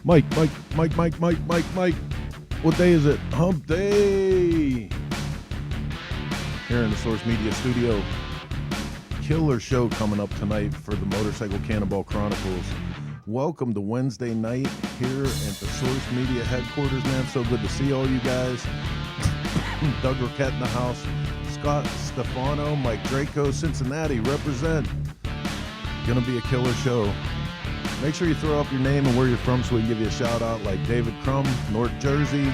Mike. What day is it? Hump day. Here in the Source Media studio. Killer show coming up tonight for the Motorcycle Cannonball Chronicles. Welcome to Wednesday night here at the Source Media headquarters, man. So good to see all you guys. Doug Roquette in the house. Scott Stefano, Mike Draco, Cincinnati, represent. Gonna be a killer show. Make sure you throw up your name and where you're from so we can give you a shout out, like David Crum, North Jersey,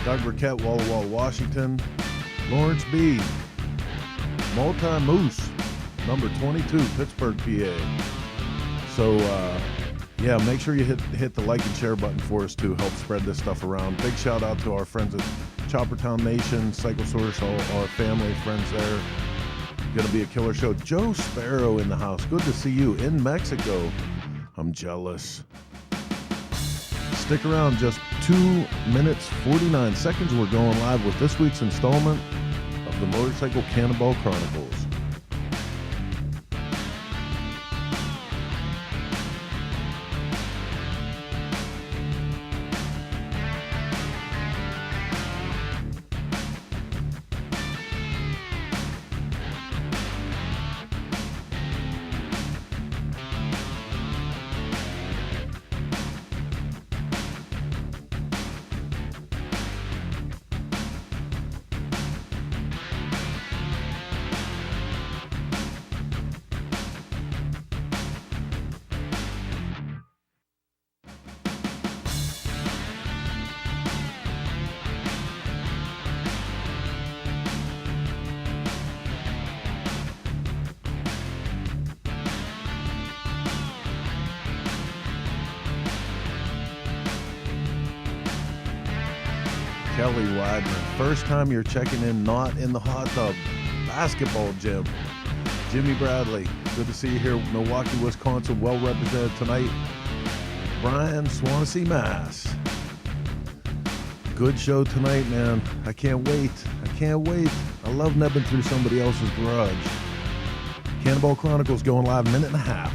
Doug Roquette, Walla Walla, Washington, Lawrence B, Multi-Moose, number 22, Pittsburgh, PA. So, yeah, make sure you hit the like and share button for us to help spread this stuff around. Big shout out to our friends at Choppertown Nation, Cycle Source, all our family, friends there. Gonna be a killer show. Joe Sparrow in the house. Good to see you in Mexico. I'm jealous. Stick around, just 2 minutes, 49 seconds. We're going live with this week's installment of the Motorcycle Cannonball Chronicles. Kelly Wideman, first time you're checking in, not in the hot tub, basketball gym. Jimmy Bradley, good to see you here, Milwaukee, Wisconsin, well represented tonight. Brian, Swansea, Mass. Good show tonight, man. I can't wait. I love nebbing through somebody else's garage. Cannonball Chronicles going live, minute and a half.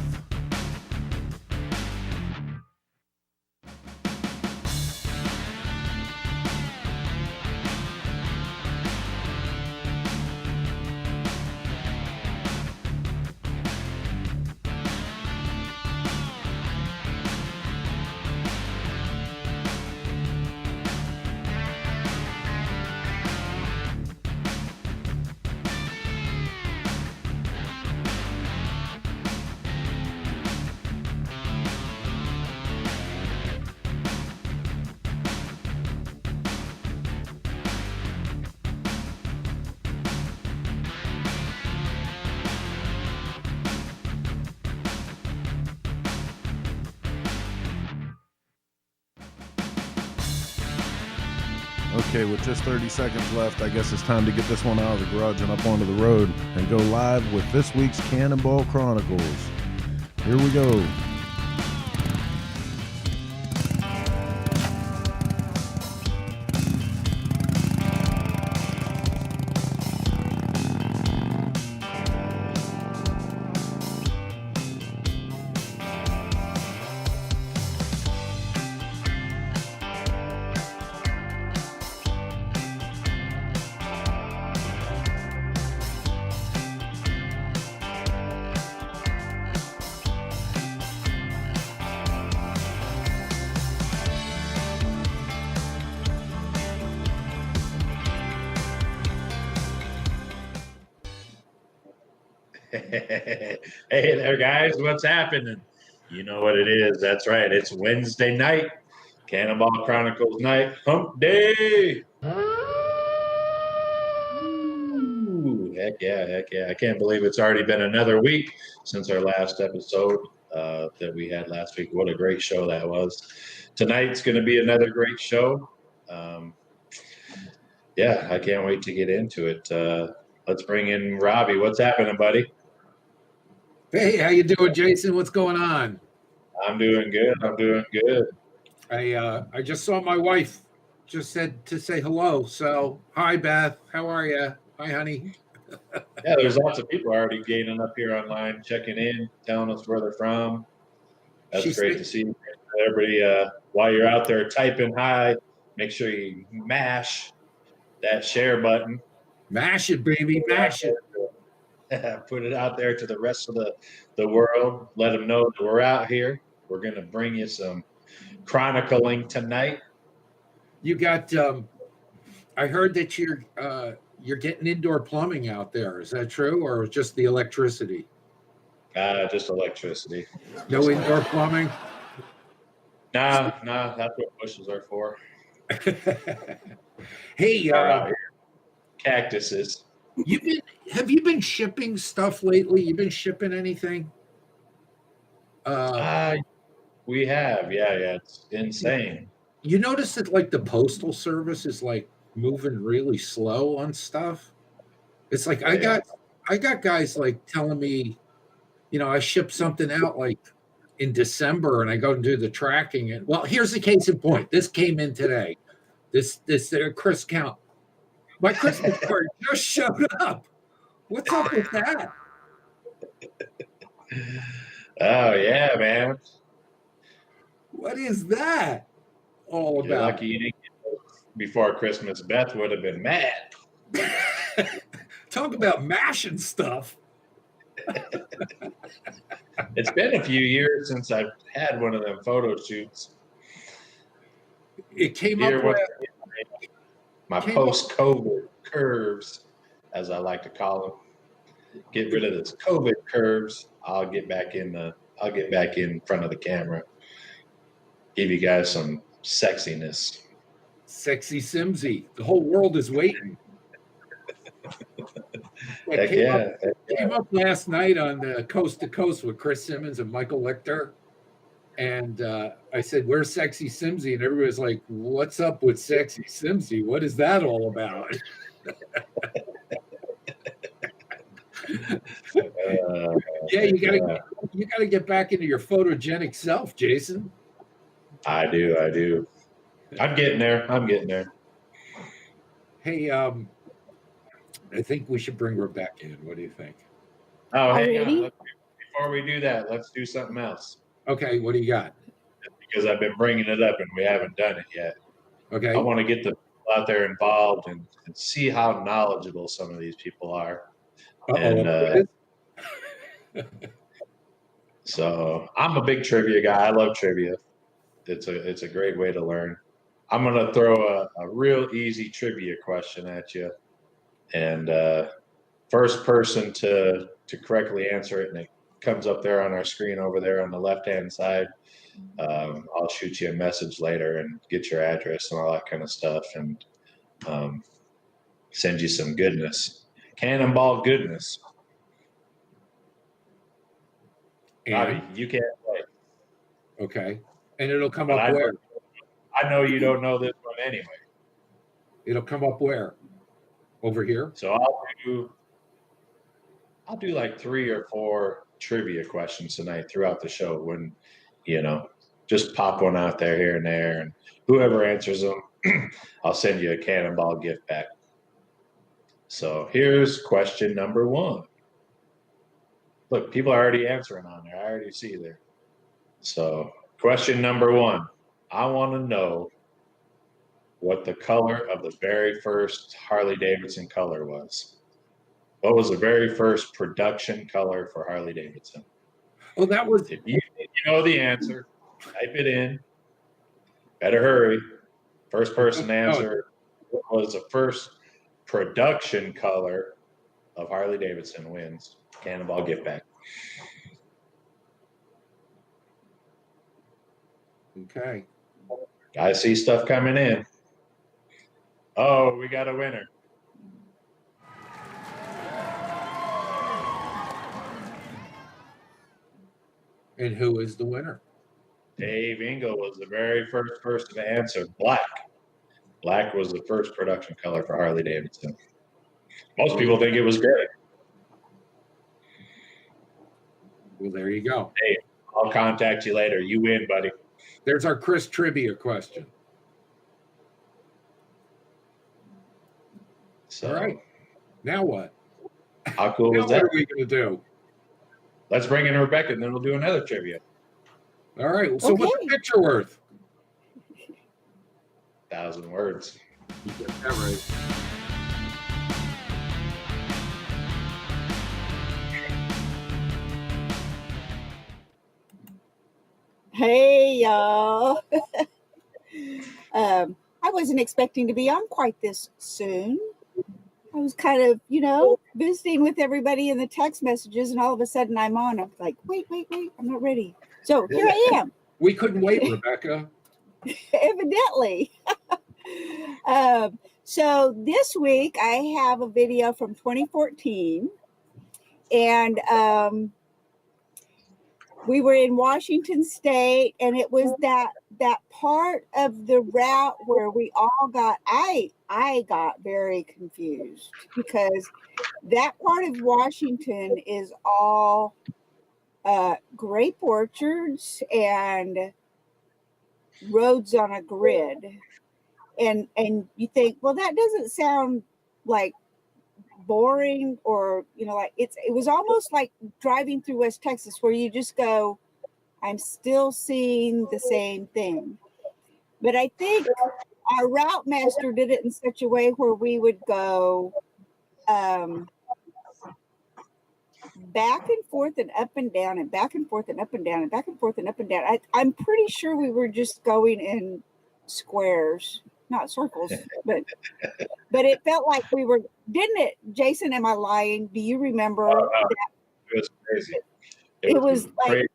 Okay, with just 30 seconds left, I guess it's time to get this one out of the garage and up onto the road and go live with this week's Cannonball Chronicles. Here we go. Hey there, guys. What's happening? You know what it is. That's right. It's Wednesday night. Cannonball Chronicles night. Hump day. Ooh, heck yeah. I can't believe it's already been another week since our last episode that we had last week. What a great show that was. Tonight's going to be another great show. Yeah, I can't wait to get into it. Let's bring in Robbie. What's happening, buddy? Hey, how you doing, Jason? What's going on? I'm doing good. I just saw my wife just said to say hello. So, hi, Beth. How are you? Hi, honey. Yeah, there's lots of people already gaining up here online, checking in, telling us where they're from. That's great to see. everybody, while you're out there typing hi, make sure you mash that share button. Mash it, baby, mash it. Put it out there to the rest of the world. Let them know that we're out here. We're going to bring you some chronicling tonight. You got. I heard that you're getting indoor plumbing out there. Is that true, or just the electricity? Just electricity. No indoor plumbing. Nah, that's what bushes are for. Hey, Out here. Cactuses. Have you been shipping stuff lately? You been shipping anything? We have, yeah, it's insane. You notice that like the postal service is like moving really slow on stuff. It's like I got guys like telling me, I shipped something out like in December and I go and do the tracking. And well, here's the case in point. This came in today. This Chris Count. My Christmas card just showed up. What's up with that? Oh yeah, man. What is that all about? You're lucky you didn't get those before Christmas. Beth would have been mad. Talk about mashing stuff. It's been a few years since I've had one of them photo shoots. It came up with my post-COVID curves, as I like to call them. Get rid of this COVID curves. I'll get back in front of the camera. Give you guys some sexiness. Sexy Simsy. The whole world is waiting. Came up last night on the Coast to Coast with Chris Simmons and Michael Lichter. And I said, "Where's Sexy Simsy?" And everybody's like, "What's up with Sexy Simsy? What is that all about?" Yeah, you gotta get back into your photogenic self, Jason. I do. I'm getting there. Hey, I think we should bring Rebecca in. What do you think? Oh, hang on. Before we do that, let's do something else. Okay, what do you got? Because I've been bringing it up and we haven't done it yet. Okay. I want to get the people out there involved and see how knowledgeable some of these people are. And so I'm a big trivia guy. I love trivia. It's a great way to learn. I'm going to throw a real easy trivia question at you. And first person to correctly answer it, and it comes up there on our screen over there on the left-hand side, I'll shoot you a message later and get your address and all that kind of stuff and send you some goodness. Cannonball goodness. Bobby, you can't play. Okay. And it'll come up where? I know you don't know this one anyway. It'll come up where? Over here? So I'll do like 3 or 4 trivia questions tonight throughout the show when, just pop one out there here and there. And whoever answers them, I'll send you a Cannonball gift pack. So here's question number 1. Look, people are already answering on there. I already see there. So question number 1. I want to know what the color of the very first Harley Davidson color was. What was the very first production color for Harley Davidson? Oh, that was... If you know the answer, type it in. Better hurry. First person to answer what was the first production color of Harley Davidson wins Cannonball gift back. Okay. I see stuff coming in. Oh, we got a winner. And who is the winner? Dave Engel was the very first person to answer. Black. Black was the first production color for Harley Davidson. Most people think it was gray. Well, there you go. Hey, I'll contact you later. You win, buddy. There's our Chris trivia question. So, all right. Now what? How cool is that? What are we going to do? Let's bring in Rebecca, and then we'll do another trivia. All right. So what's the picture worth? 1,000 words. You get that right. Hey, y'all. I wasn't expecting to be on quite this soon. I was kind of, visiting with everybody in the text messages, and all of a sudden I'm on. I'm like, wait, I'm not ready. So here I am. We couldn't wait, Rebecca. Evidently. So this week I have a video from 2014, and we were in Washington State, and it was that part of the route where we all got, I got very confused, because that part of Washington is all grape orchards and roads on a grid. And you think, well, that doesn't sound like boring, or like it was almost like driving through West Texas, where you just go, I'm still seeing the same thing. But I think our route master did it in such a way where we would go back and forth and up and down, and back and forth and up and down, and back and forth and up and down. I'm pretty sure we were just going in squares, not circles, but it felt like we were, didn't it, Jason? Am I lying? Do you remember that? It was crazy. It was like,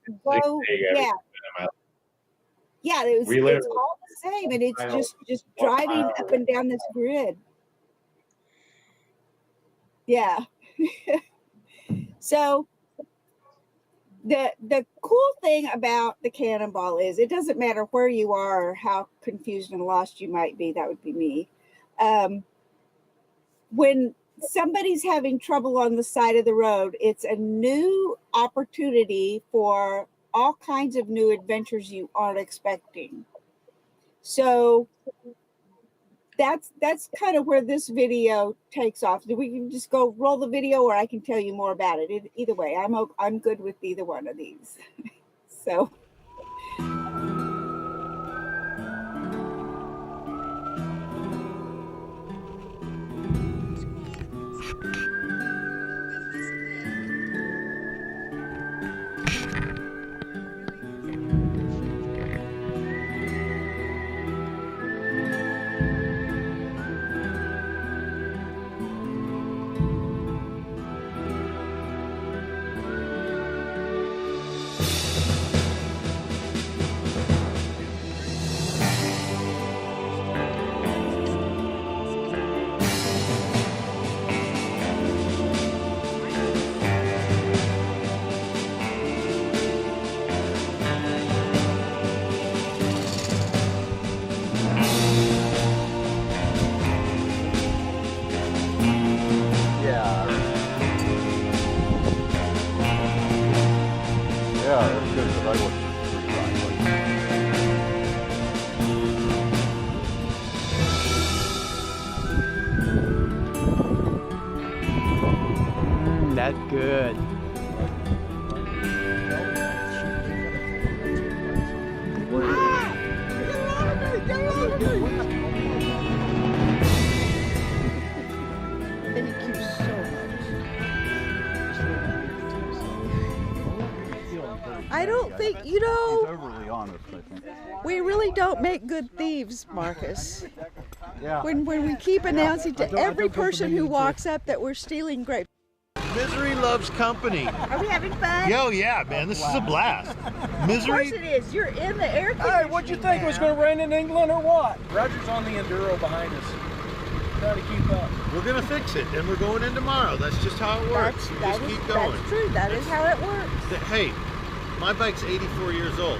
yeah, it's all the same, and it's just driving up and down this grid. Yeah. So the cool thing about the Cannonball is it doesn't matter where you are or how confused and lost you might be. That would be me. When somebody's having trouble on the side of the road, it's a new opportunity for all kinds of new adventures you aren't expecting. So that's kind of where this video takes off. We can just go roll the video, or I can tell you more about it. Either way, I'm good with either one of these. So. That's good. Thank you so much. I don't think, He's overly honest, I think. we really don't make good thieves, Marcus. Yeah. When we keep announcing to every person who walks up that we're stealing grapes. Misery loves company. Are we having fun? Yo, yeah, man, this is a blast. Of Misery. course it is. You're in the air conditioning. Hey, what'd you think? It was going to rain in England or what? Roger's on the Enduro behind us, trying to keep up. We're gonna fix it, and we're going in tomorrow. That's just how it works. You just keep going. That's true. That is how it works. Hey, my bike's 84 years old.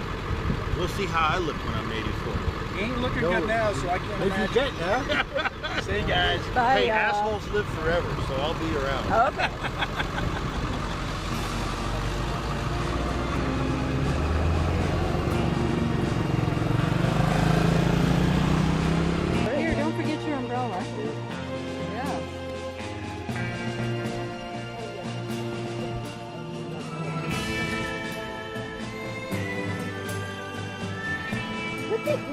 We'll see how I look when I'm 84. He ain't looking good now, so I can't imagine. See you guys. Bye, hey, y'all. assholes live forever, so I'll be around. Okay. Here, don't forget your umbrella. Yeah.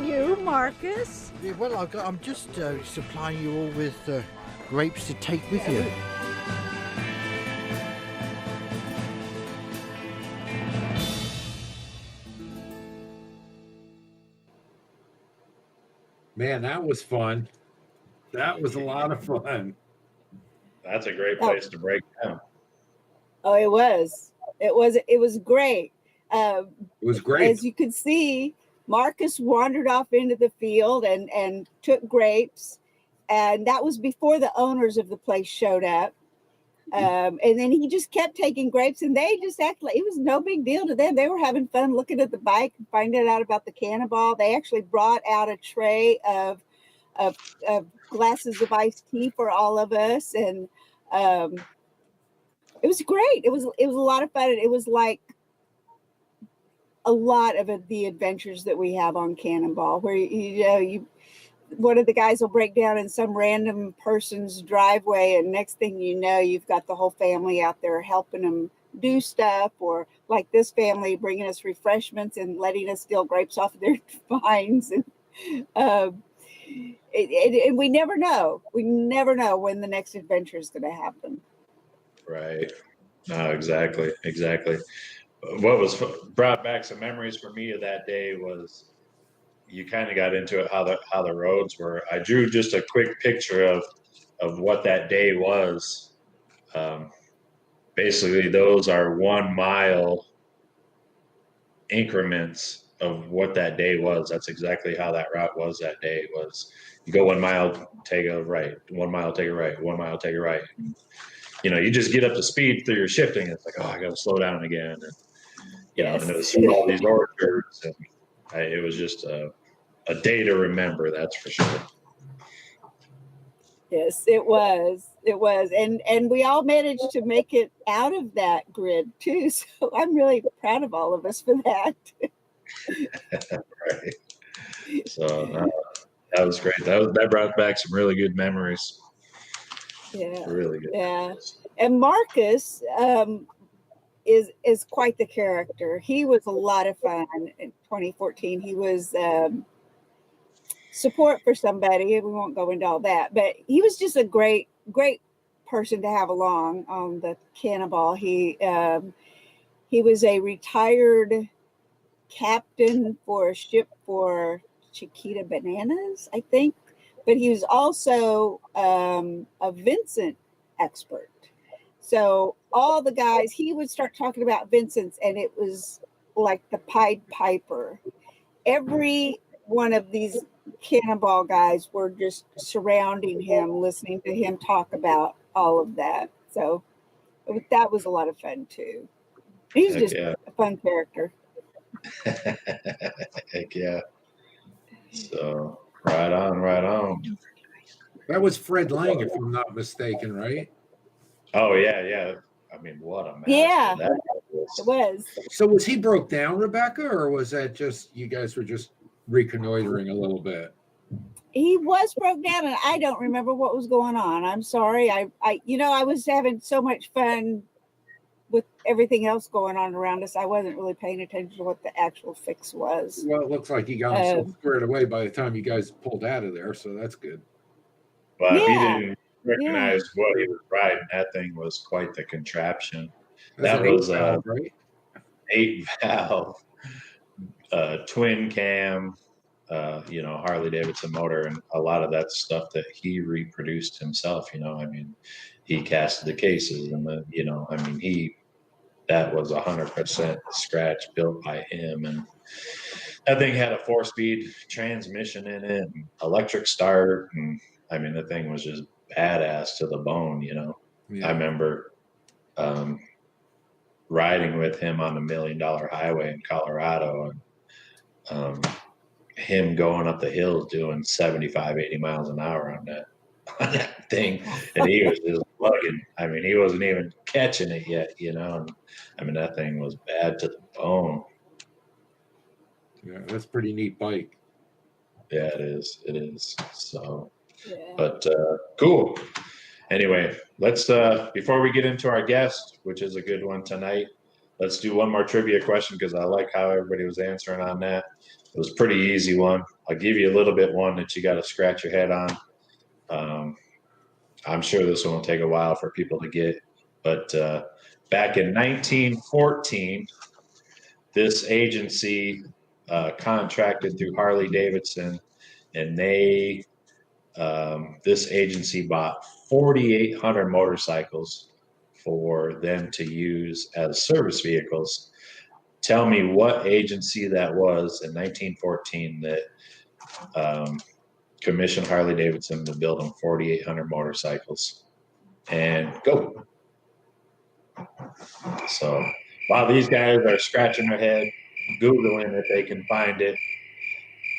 You, Marcus. Yeah, well, I'm just supplying you all with grapes to take with you. Man, that was fun. That was a lot of fun. That's a great place to break down. Oh, it was. It was great. It was great. As you could see, Marcus wandered off into the field and took grapes. And that was before the owners of the place showed up. And then he just kept taking grapes, and they just acted like it was no big deal to them. They were having fun looking at the bike and finding out about the Cannonball. They actually brought out a tray of glasses of iced tea for all of us, and it was great. It was a lot of fun. It was like a lot of the adventures that we have on Cannonball, where you one of the guys will break down in some random person's driveway, and next thing you know, you've got the whole family out there helping them do stuff, or like this family bringing us refreshments and letting us steal grapes off of their vines. And we never know. We never know when the next adventure is going to happen. Right. No, exactly. What was brought back some memories for me of that day was you kind of got into it, how the roads were. I drew just a quick picture of what that day was. Basically, those are 1 mile increments of what that day was. That's exactly how that route was that day. Was you go 1 mile, take a right, 1 mile, take a right, 1 mile, take a right. You just get up to speed through your shifting. It's like, oh, I got to slow down again. And, Yes. and it was through all these orchards. And it was just a day to remember, that's for sure. Yes, it was. And we all managed to make it out of that grid too. So I'm really proud of all of us for that. Right. So that was great. That brought back some really good memories. Yeah. Really good. Yeah. And Marcus is quite the character. He was a lot of fun in 2014. He was support for somebody. We won't go into all that, but he was just a great person to have along on the Cannonball. He was a retired captain for a ship for Chiquita Bananas, I think, but he was also a Vincent expert. So all the guys, he would start talking about Vincent's, and it was like the Pied Piper. Every one of these Cannonball guys were just surrounding him, listening to him talk about all of that. So that was a lot of fun too. He's just a fun character. Heck yeah. So right on. That was Fred Lang, if I'm not mistaken, right? Oh yeah. I mean, what a match. Yeah, that it was. So was he broke down, Rebecca, or was that just you guys were just reconnoitering a little bit? He was broke down, and I don't remember what was going on. I'm sorry. I was having so much fun with everything else going on around us. I wasn't really paying attention to what the actual fix was. Well, it looks like you got himself squared away by the time you guys pulled out of there, so that's good. But if he didn't recognize what he was riding, that thing was quite the contraption. That's that was valve, right? 8-valve twin cam, Harley Davidson motor, and a lot of that stuff that he reproduced himself. I mean, he casted the cases, and that was 100% scratch built by him, and that thing had a 4-speed transmission in it, and electric start, and I mean, the thing was just badass to the bone. Yeah. I remember riding with him on the $1 Million Highway in Colorado, and him going up the hills doing 75, 80 miles an hour on that thing, and he was just lugging. I mean, he wasn't even catching it yet, and I mean, that thing was bad to the bone. Yeah, that's a pretty neat bike. Yeah, it is. So, but cool. Anyway, let's before we get into our guest, which is a good one tonight, let's do one more trivia question because I like how everybody was answering on that. It was a pretty easy one. I'll give you a little bit one that you got to scratch your head on. I'm sure this one will take a while for people to get, but back in 1914, this agency contracted through Harley Davidson, and this agency bought 4,800 motorcycles for them to use as service vehicles. Tell me what agency that was in 1914 that commissioned Harley Davidson to build them 4,800 motorcycles. And go. So while these guys are scratching their head, Googling if they can find it,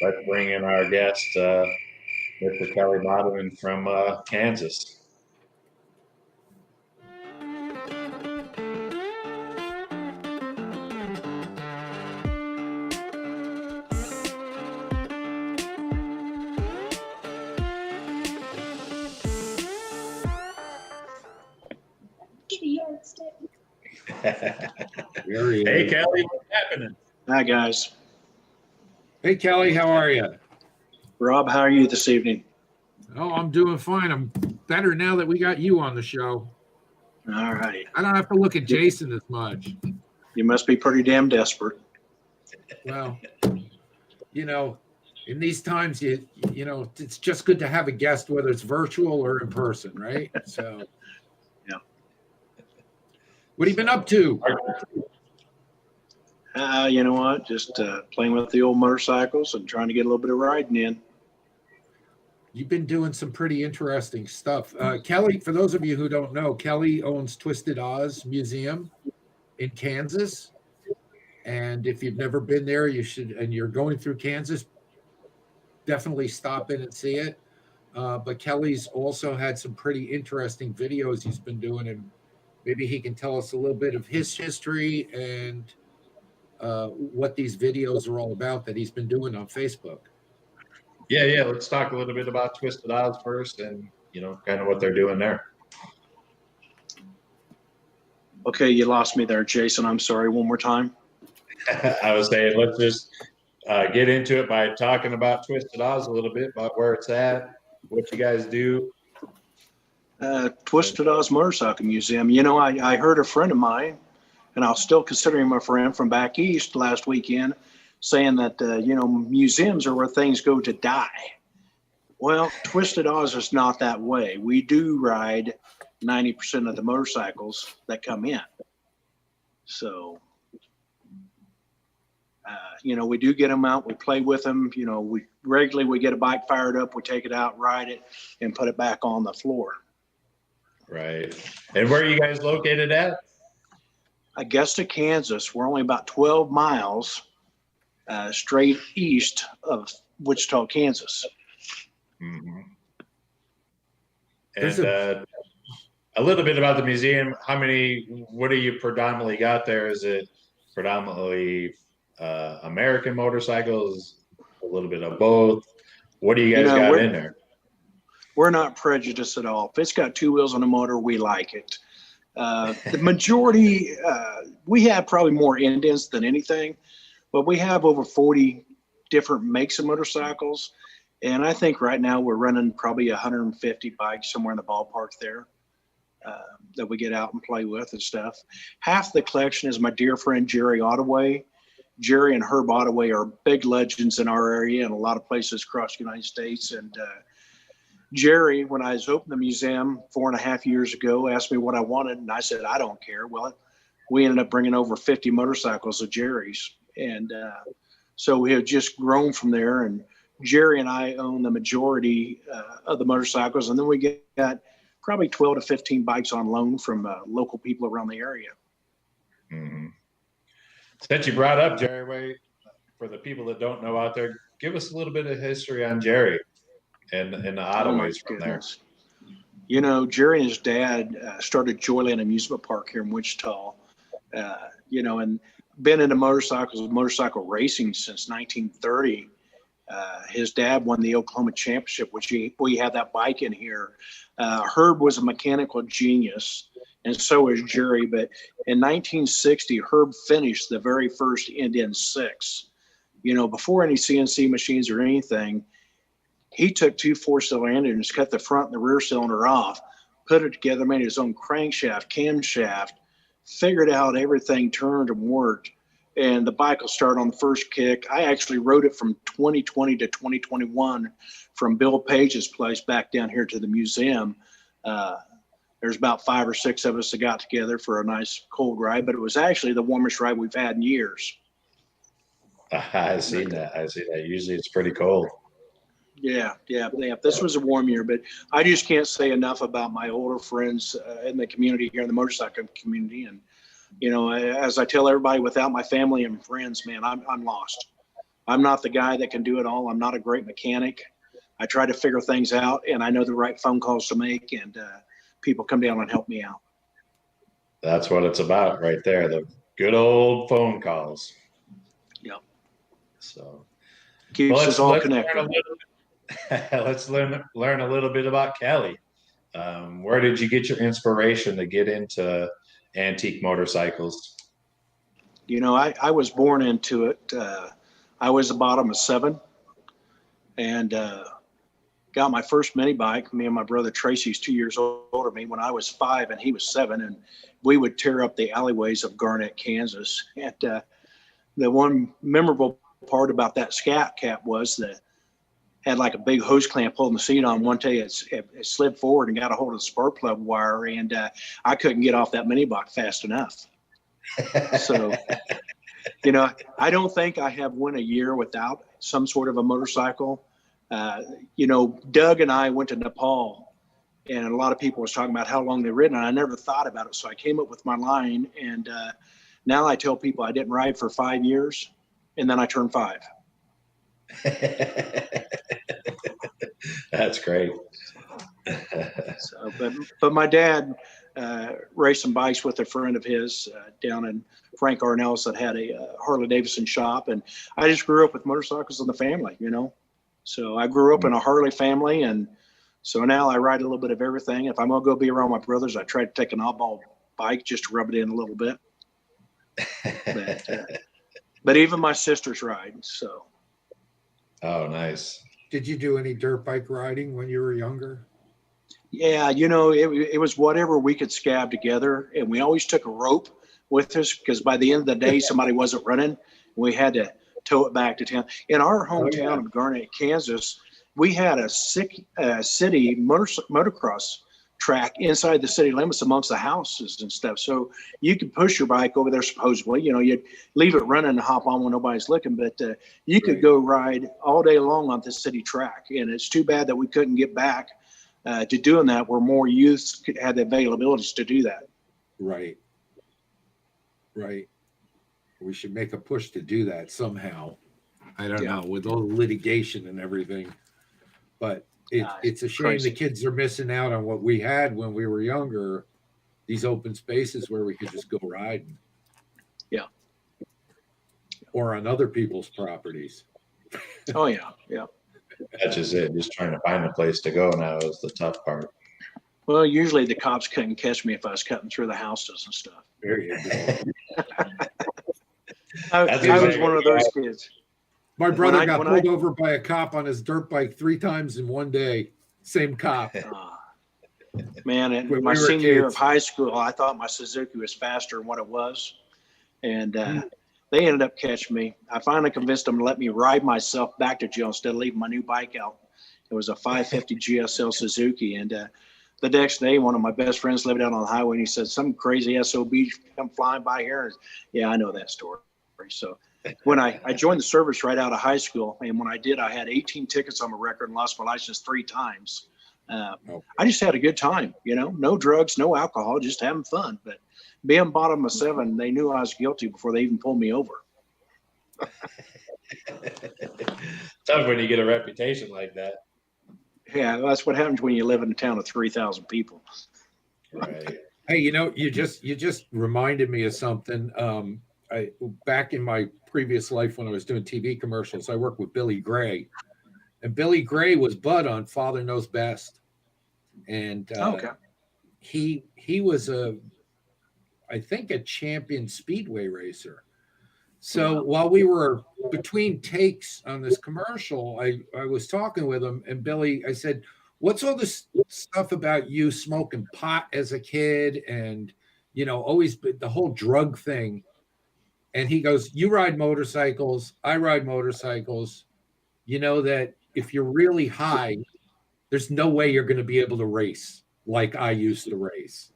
let's bring in our guest, Mr. Kelly Modlin from Kansas. Hey, Kelly, what's happening? Hi, guys. Hey, Kelly, how are you? Rob, how are you this evening? Oh, I'm doing fine. I'm better now that we got you on the show. All righty. I don't have to look at Jason as much. You must be pretty damn desperate. Well, you know, in these times, you know, it's just good to have a guest, whether it's virtual or in person, right? So, yeah. What have you been up to? You know what? Just playing with the old motorcycles and trying to get a little bit of riding in. You've been doing some pretty interesting stuff. Kelly, for those of you who don't know, Kelly owns Twisted Oz Museum in Kansas. And if you've never been there, you should, and you're going through Kansas, definitely stop in and see it. But Kelly's also had some pretty interesting videos he's been doing, and maybe he can tell us a little bit of his history and what these videos are all about that he's been doing on Facebook. Yeah. Let's talk a little bit about Twisted Oz first, and you know, kind of what they're doing there. Okay, you lost me there, Jason. I'm sorry. One more time. I was saying, let's just get into it by talking about Twisted Oz a little bit, about where it's at, what you guys do. Twisted Oz Motorcycle Museum. You know, I heard a friend of mine, and I'll still consider him a friend from back east last weekend, saying that, you know, museums are where things go to die. Well, Twisted Oz is not that way. We do ride 90% of the motorcycles that come in. So, you know, we do get them out. We play with them. You know, we regularly get a bike fired up. We take it out, ride it, and put it back on the floor. Right. And where are you guys located at? Augusta, Kansas. We're only about 12 miles straight east of Wichita, Kansas. Mm-hmm. And a little bit about the museum. What do you predominantly got there? Is it predominantly American motorcycles, a little bit of both? What do you guys got in there? We're not prejudiced at all. If it's got two wheels on a motor, we like it. The majority, we have probably more Indians than anything, but we have over 40 different makes of motorcycles. And I think right now we're running probably 150 bikes, somewhere in the ballpark there, that we get out and play with and stuff. Half the collection is my dear friend Jerry Ottaway. Jerry and Herb Ottaway are big legends in our area and a lot of places across the United States. And Jerry, when I was opening the museum 4.5 years ago, asked me what I wanted, and I said, I don't care. Well, we ended up bringing over 50 motorcycles of Jerry's. And so we have just grown from there. And Jerry and I own the majority of the motorcycles. And then we got probably 12 to 15 bikes on loan from local people around the area. Mm-hmm. Since you brought up Jerry, for the people that don't know out there, give us a little bit of history on Jerry and the Ottaways from there. You know, Jerry and his dad started Joyland Amusement Park here in Wichita, you know, and been into motorcycle racing since 1930. His dad won the Oklahoma Championship, which we had that bike in here. Herb was a mechanical genius, and so is Jerry. But in 1960, Herb finished the very first Indian 6. Before any CNC machines or anything, he took 2 4-cylinder engines, cut the front and the rear cylinder off, put it together, made his own crankshaft, camshaft, figured out everything turned and worked. And the bike will start on the first kick. I actually rode it from 2020 to 2021 from Bill Page's place back down here to the museum. There's about 5 or 6 of us that got together for a nice cold ride, but it was actually the warmest ride we've had in years. I see that. Usually it's pretty cold. Yeah. This was a warm year, but I just can't say enough about my older friends in the community here, in the motorcycle community. And, as I tell everybody, without my family and friends, man, I'm lost. I'm not the guy that can do it all. I'm not a great mechanic. I try to figure things out, and I know the right phone calls to make, and people come down and help me out. That's what it's about right there. The good old phone calls. Yep. So keeps us all connected. Let's learn a little bit about Kelly. Where did you get your inspiration to get into antique motorcycles? I was born into it. I was the bottom of 7, and got my first mini bike. Me and my brother Tracy's 2 years older than me, when I was 5 and he was 7, and we would tear up the alleyways of Garnett, Kansas. And the one memorable part about that scat cap was that had like a big hose clamp holding the seat on. One day it slid forward and got a hold of the spark plug wire, and I couldn't get off that mini bike fast enough. So, I don't think I have went a year without some sort of a motorcycle. Doug and I went to Nepal, and a lot of people was talking about how long they've ridden, and I never thought about it. So I came up with my line, and now I tell people I didn't ride for 5 years, and then I turned 5. That's great. So, but my dad raced some bikes with a friend of his down in Frank Arnell's that had a Harley Davidson shop, and I just grew up with motorcycles in the family, So I grew up in a Harley family, and so now I ride a little bit of everything. If I'm gonna go be around my brothers, I try to take an oddball bike just to rub it in a little bit. But even my sisters ride. So. Oh, nice. Did you do any dirt bike riding when you were younger? Yeah, it was whatever we could scab together, and we always took a rope with us because by the end of the day, somebody wasn't running. We had to tow it back to town. In our hometown of Garnett, Kansas, we had a city motocross track inside the city limits amongst the houses and stuff. So you could push your bike over there supposedly. You'd leave it running and hop on when nobody's looking, but you could go ride all day long on this city track. And it's too bad that we couldn't get back to doing that, where more youths could have the availabilities to do that. Right. We should make a push to do that somehow. I don't know, with all the litigation and everything, but it's a shame the kids are missing out on what we had when we were younger, these open spaces where we could just go riding. Yeah. Or on other people's properties. Oh, yeah. That's just it. Just trying to find a place to go now is the tough part. Well, usually the cops couldn't catch me if I was cutting through the houses and stuff. There you go. I was one of those kids. My brother got pulled over by a cop on his dirt bike 3 times in one day. Same cop. Man, in my senior year of high school, I thought my Suzuki was faster than what it was. And they ended up catching me. I finally convinced them to let me ride myself back to jail instead of leaving my new bike out. It was a 550 GSL Suzuki. And the next day, one of my best friends lived out on the highway, and he said, some crazy SOB come flying by here. Yeah, I know that story. So when I joined the service right out of high school, and when I did, I had 18 tickets on my record and lost my license 3 times. I just had a good time, no drugs, no alcohol, just having fun. But being bottom of 7, they knew I was guilty before they even pulled me over. Tough when you get a reputation like that. Yeah, that's what happens when you live in a town of 3,000 people. Right. Hey, you just reminded me of something. Back in my previous life when I was doing TV commercials, I worked with Billy Gray, and Billy Gray was Bud on Father Knows Best, and he was a I think, a champion speedway racer. So while we were between takes on this commercial, I was talking with him, and Billy, I said, what's all this stuff about you smoking pot as a kid and, always the whole drug thing? And he goes, you ride motorcycles, I ride motorcycles. You know that if you're really high, there's no way you're going to be able to race like I used to race.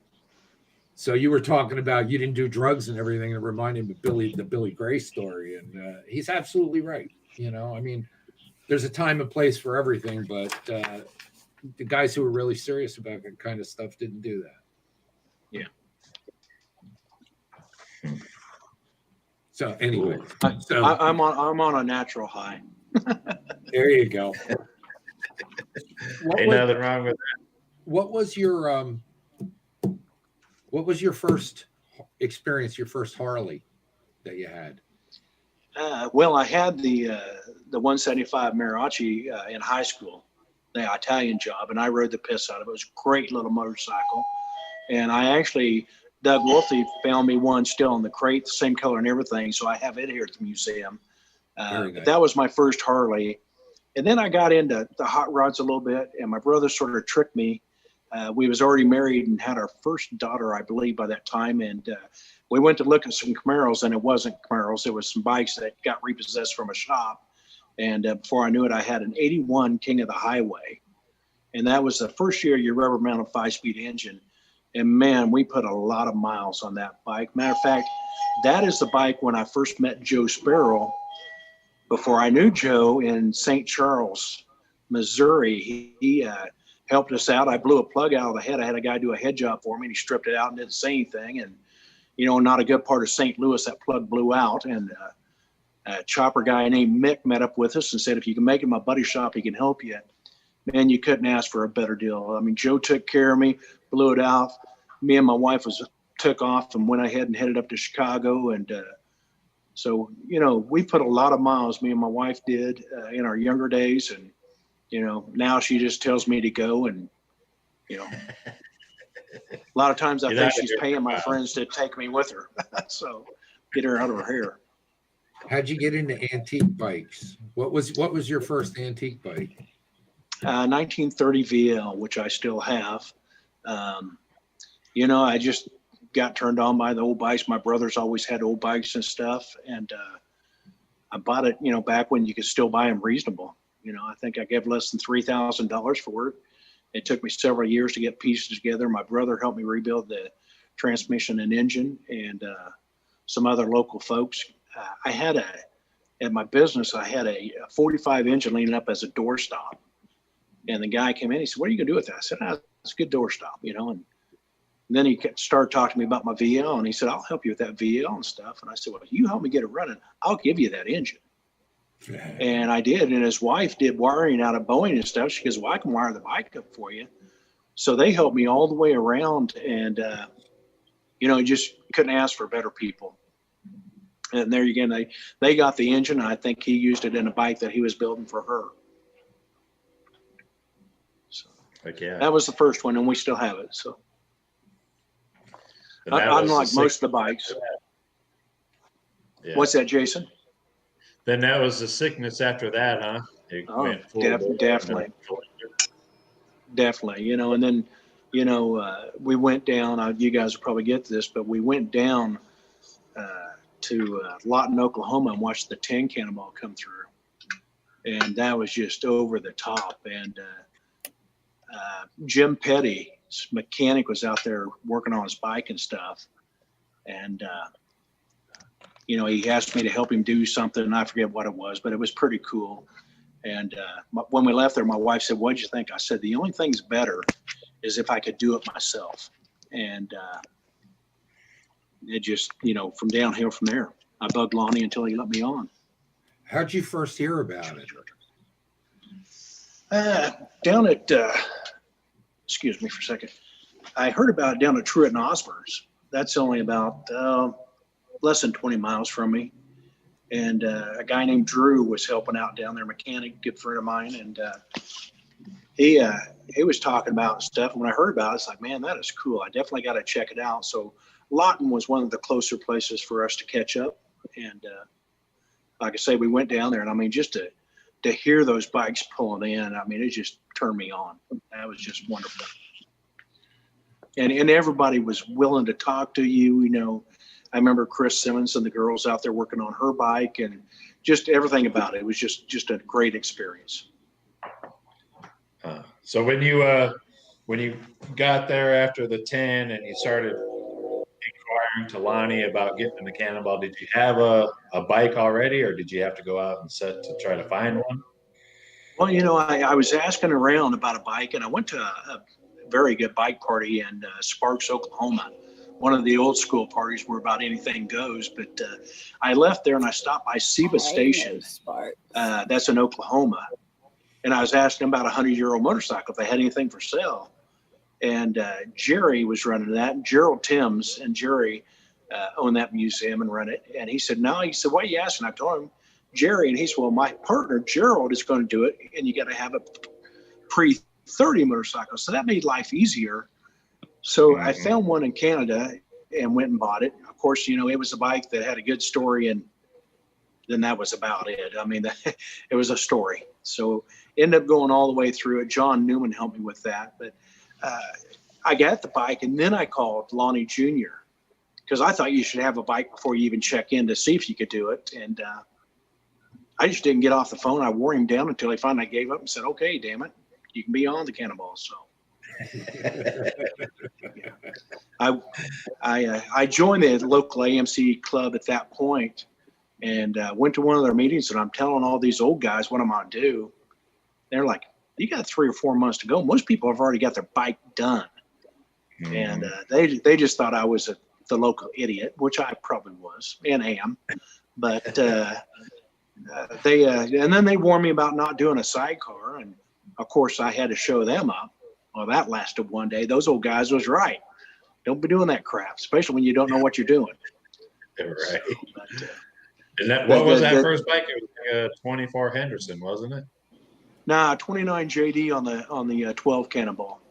So you were talking about you didn't do drugs and everything. It reminded me of the Billy Gray story. And he's absolutely right. I mean, there's a time and place for everything, but the guys who were really serious about that kind of stuff didn't do that. Yeah. So anyway, I'm on a natural high. There you go. Ain't nothing wrong with that. What was your first experience, your first Harley that you had? Well, I had the 175 Mariachi in high school, the Italian job, and I rode the piss out of it. It was a great little motorcycle. And Doug Wolfe found me one still in the crate, the same color and everything. So I have it here at the museum. But that was my first Harley. And then I got into the hot rods a little bit, and my brother sort of tricked me. We was already married and had our first daughter, I believe, by that time. And we went to look at some Camaros, and it wasn't Camaros. It was some bikes that got repossessed from a shop. And before I knew it, I had an 81 King of the Highway. And that was the first year your rubber mounted 5-speed engine. And man, we put a lot of miles on that bike. Matter of fact, that is the bike when I first met Joe Sparrow. Before I knew Joe, in St. Charles, Missouri, he helped us out. I blew a plug out of the head. I had a guy do a head job for me, and he stripped it out and didn't say anything. And, not a good part of St. Louis, that plug blew out. And a chopper guy named Mick met up with us and said, if you can make it in my buddy's shop, he can help you. Man, you couldn't ask for a better deal. I mean, Joe took care of me, blew it out. Me and my wife took off and went ahead and headed up to Chicago. And so, we put a lot of miles, me and my wife did in our younger days. And, now she just tells me to go. And, a lot of times I think she's paying my friends to take me with her. So get her out of her hair. How'd you get into antique bikes? What was your first antique bike? 1930 VL, which I still have. I just got turned on by the old bikes. My brothers always had old bikes and stuff. And I bought it, back when you could still buy them reasonable. I think I gave less than $3,000 for it. It took me several years to get pieces together. My brother helped me rebuild the transmission and engine, and some other local folks. At my business, I had a 45 engine leaning up as a doorstop. And the guy came in, he said, what are you going to do with that? I said, it's a good doorstop, and then he started talking to me about my VL, and he said, I'll help you with that VL and stuff. And I said, well, you help me get it running, I'll give you that engine. And I did. And his wife did wiring out of Boeing and stuff. She goes, well, I can wire the bike up for you. So they helped me all the way around. And, you just couldn't ask for better people. And there again, they got the engine. I think he used it in a bike that he was building for her. So that was the first one, and we still have it. So unlike most of the bikes. Yeah. What's that, Jason? Then that was the sickness after that, huh? Definitely. And then, we went down, you guys will probably get this, but we went down to Lawton, Oklahoma, and watched the 10 Cannonball come through. And that was just over the top. And Jim Petty's mechanic was out there working on his bike and stuff. And, he asked me to help him do something, and I forget what it was, but it was pretty cool. And when we left there, my wife said, what'd you think? I said, the only thing's better is if I could do it myself. And it just, from downhill from there. I bugged Lonnie until he let me on. How'd you first hear about it? Down at, excuse me for a second. I heard about it down at Truett and Osborne's. That's only about less than 20 miles from me. And a guy named Drew was helping out down there, mechanic, good friend of mine. And he was talking about stuff. And when I heard about it, it's like, man, that is cool. I definitely got to check it out. So Lawton was one of the closer places for us to catch up. And like I say, we went down there, and I mean, just to hear those bikes pulling in, I mean, it just turned me on. That was just wonderful. And everybody was willing to talk to you. You know, I remember Chris Simmons and the girls out there working on her bike, and just everything about it. It was just a great experience. So when you got there after the 10 and you started inquiring to Lonnie about getting in the Cannonball, did you have a bike already, or did you have to go out and set to try to find one? Well, you know, I was asking around about a bike, and I went to a very good bike party in Sparks, Oklahoma. One of the old school parties where about anything goes. But I left there and I stopped by Seba Station. That's in Oklahoma. And I was asking about a 100-year-old motorcycle if they had anything for sale. And Jerry was running that, Gerald Timms, and Jerry owned that museum and run it. And he said, no. He said, why are you asking? I told him, Jerry. And he said, well, my partner, Gerald, is going to do it. And you got to have a pre-30 motorcycle. So that made life easier. So I found one in Canada and went and bought it. Of course, you know, it was a bike that had a good story, and then that was about it. I mean, it was a story. So ended up going all the way through it. John Newman helped me with that. But I got the bike, and then I called Lonnie Jr. because I thought you should have a bike before you even check in to see if you could do it. And I just didn't get off the phone. I wore him down until he finally gave up and said, okay, damn it, you can be on the Cannonball. So I joined the local AMC club at that point and went to one of their meetings, and I'm telling all these old guys what I'm going to do. They're like, you got 3 or 4 months to go. Most people have already got their bike done. And they just thought I was the local idiot, which I probably was and am. But and then they warned me about not doing a sidecar. And of course I had to show them up. Well, that lasted one day. Those old guys was right. Don't be doing that crap, especially when you don't know what you're doing. Right. What was that first bike? It was like a 24 Henderson, wasn't it? Nah, 29 JD on the 12 Cannonball.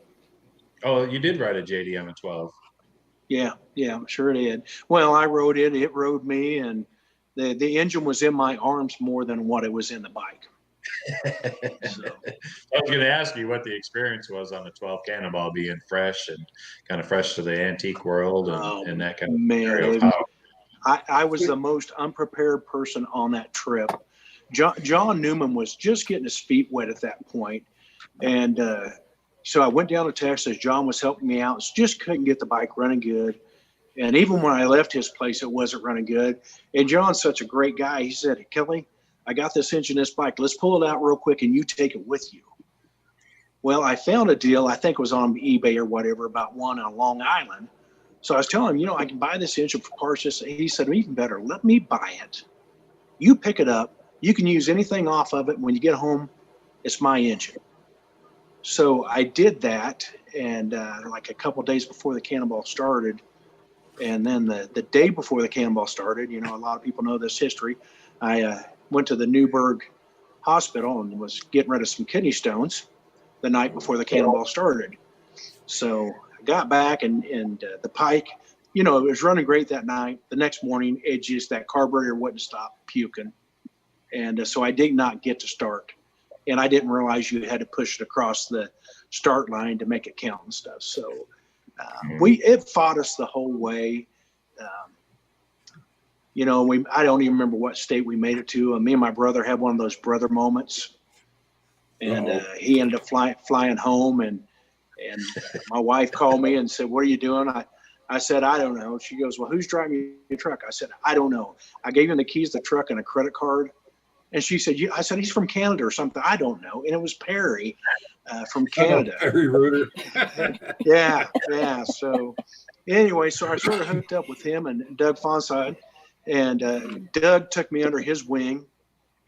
Oh, you did ride a JD on a 12. Yeah, sure did. Well, I rode it. It rode me, and the engine was in my arms more than what it was in the bike. So. I was going to ask you what the experience was on the 12 Cannonball, being fresh and kind of fresh to the antique world and that kind of man. I was the most unprepared person on that trip. John Newman was just getting his feet wet at that point. And so I went down to Texas. John was helping me out. Just couldn't get the bike running good. And even when I left his place, it wasn't running good. And John's such a great guy. He said, Kelly, I got this engine, this bike. Let's pull it out real quick and you take it with you. Well, I found a deal. I think it was on eBay or whatever, about one on Long Island. So I was telling him, I can buy this engine for parts. He said, even better, let me buy it. You pick it up. You can use anything off of it. When you get home, it's my engine. So I did that. And like a couple of days before the Cannonball started, and then the day before the Cannonball started, a lot of people know this history. I went to the Newburgh Hospital and was getting rid of some kidney stones the night before the Cannonball started. So I got back and the Pike, it was running great that night. The next morning, that carburetor wouldn't stop puking. And so I did not get to start. And I didn't realize you had to push it across the start line to make it count and stuff. So it fought us the whole way. I don't even remember what state we made it to. Me and my brother had one of those brother moments. And he ended up flying home. And my wife called me and said, what are you doing? I said, I don't know. She goes, well, who's driving your truck? I said, I don't know. I gave him the keys to the truck and a credit card. And she said, I said, he's from Canada or something. I don't know. And it was Perry from Canada. Perry Reuter. Yeah. So anyway, so I sort of hooked up with him and Doug Fonside. And Doug took me under his wing.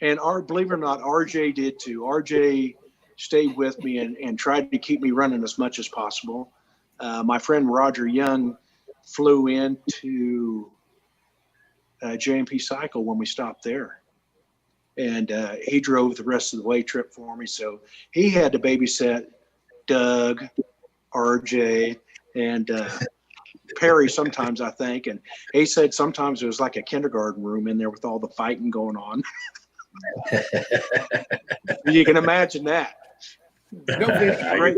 And believe it or not, RJ did too. RJ stayed with me and tried to keep me running as much as possible. My friend Roger Young flew into JMP Cycle when we stopped there. And he drove the rest of the way trip for me. So he had to babysit Doug, RJ, and Perry sometimes, I think. And he said sometimes it was like a kindergarten room in there with all the fighting going on. You can imagine that. No video. Great.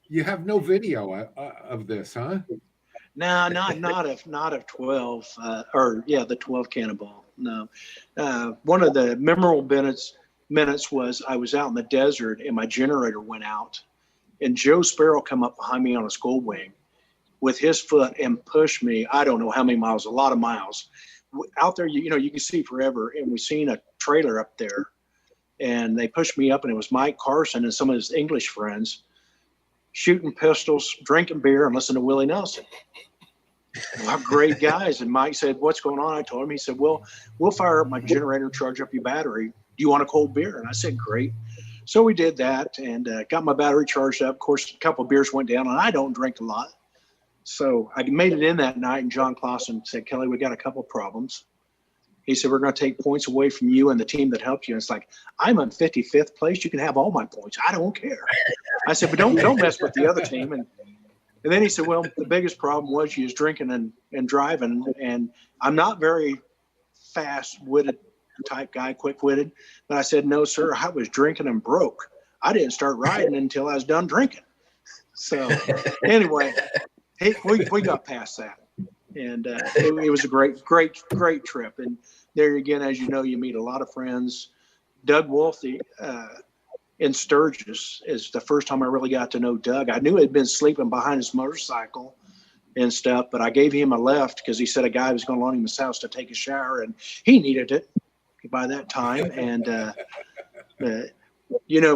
You have no video of this, huh? No, not of 12 the 12 Cannonball. No. One of the memorable minutes was I was out in the desert and my generator went out, and Joe Sparrow come up behind me on a skull wing with his foot and pushed me. I don't know how many miles, a lot of miles out there. You can see forever. And we seen a trailer up there, and they pushed me up, and it was Mike Carson and some of his English friends shooting pistols, drinking beer, and listening to Willie Nelson. Wow, great guys. And Mike said, "What's going on?" I told him. He said, "Well, we'll fire up my generator, charge up your battery. Do you want a cold beer?" And I said, "Great." So we did that and got my battery charged up. Of course, a couple of beers went down, and I don't drink a lot. So I made it in that night, and John Clausen said, "Kelly, we got a couple of problems." He said, "We're going to take points away from you and the team that helped you." And it's like, I'm in 55th place. You can have all my points. I don't care. I said, "But don't mess with the other team." And then he said, "Well, the biggest problem was you was drinking and driving. And I'm not very fast-witted type guy, quick-witted." But I said, "No, sir, I was drinking and broke. I didn't start riding until I was done drinking." So anyway, we got past that. And it was a great trip. And there again, as you know, you meet a lot of friends. Doug Wolf in Sturgis is the first time I really got to know Doug. I knew he'd been sleeping behind his motorcycle and stuff, but I gave him a lift because he said a guy was going to loan him his house to take a shower, and he needed it by that time. And,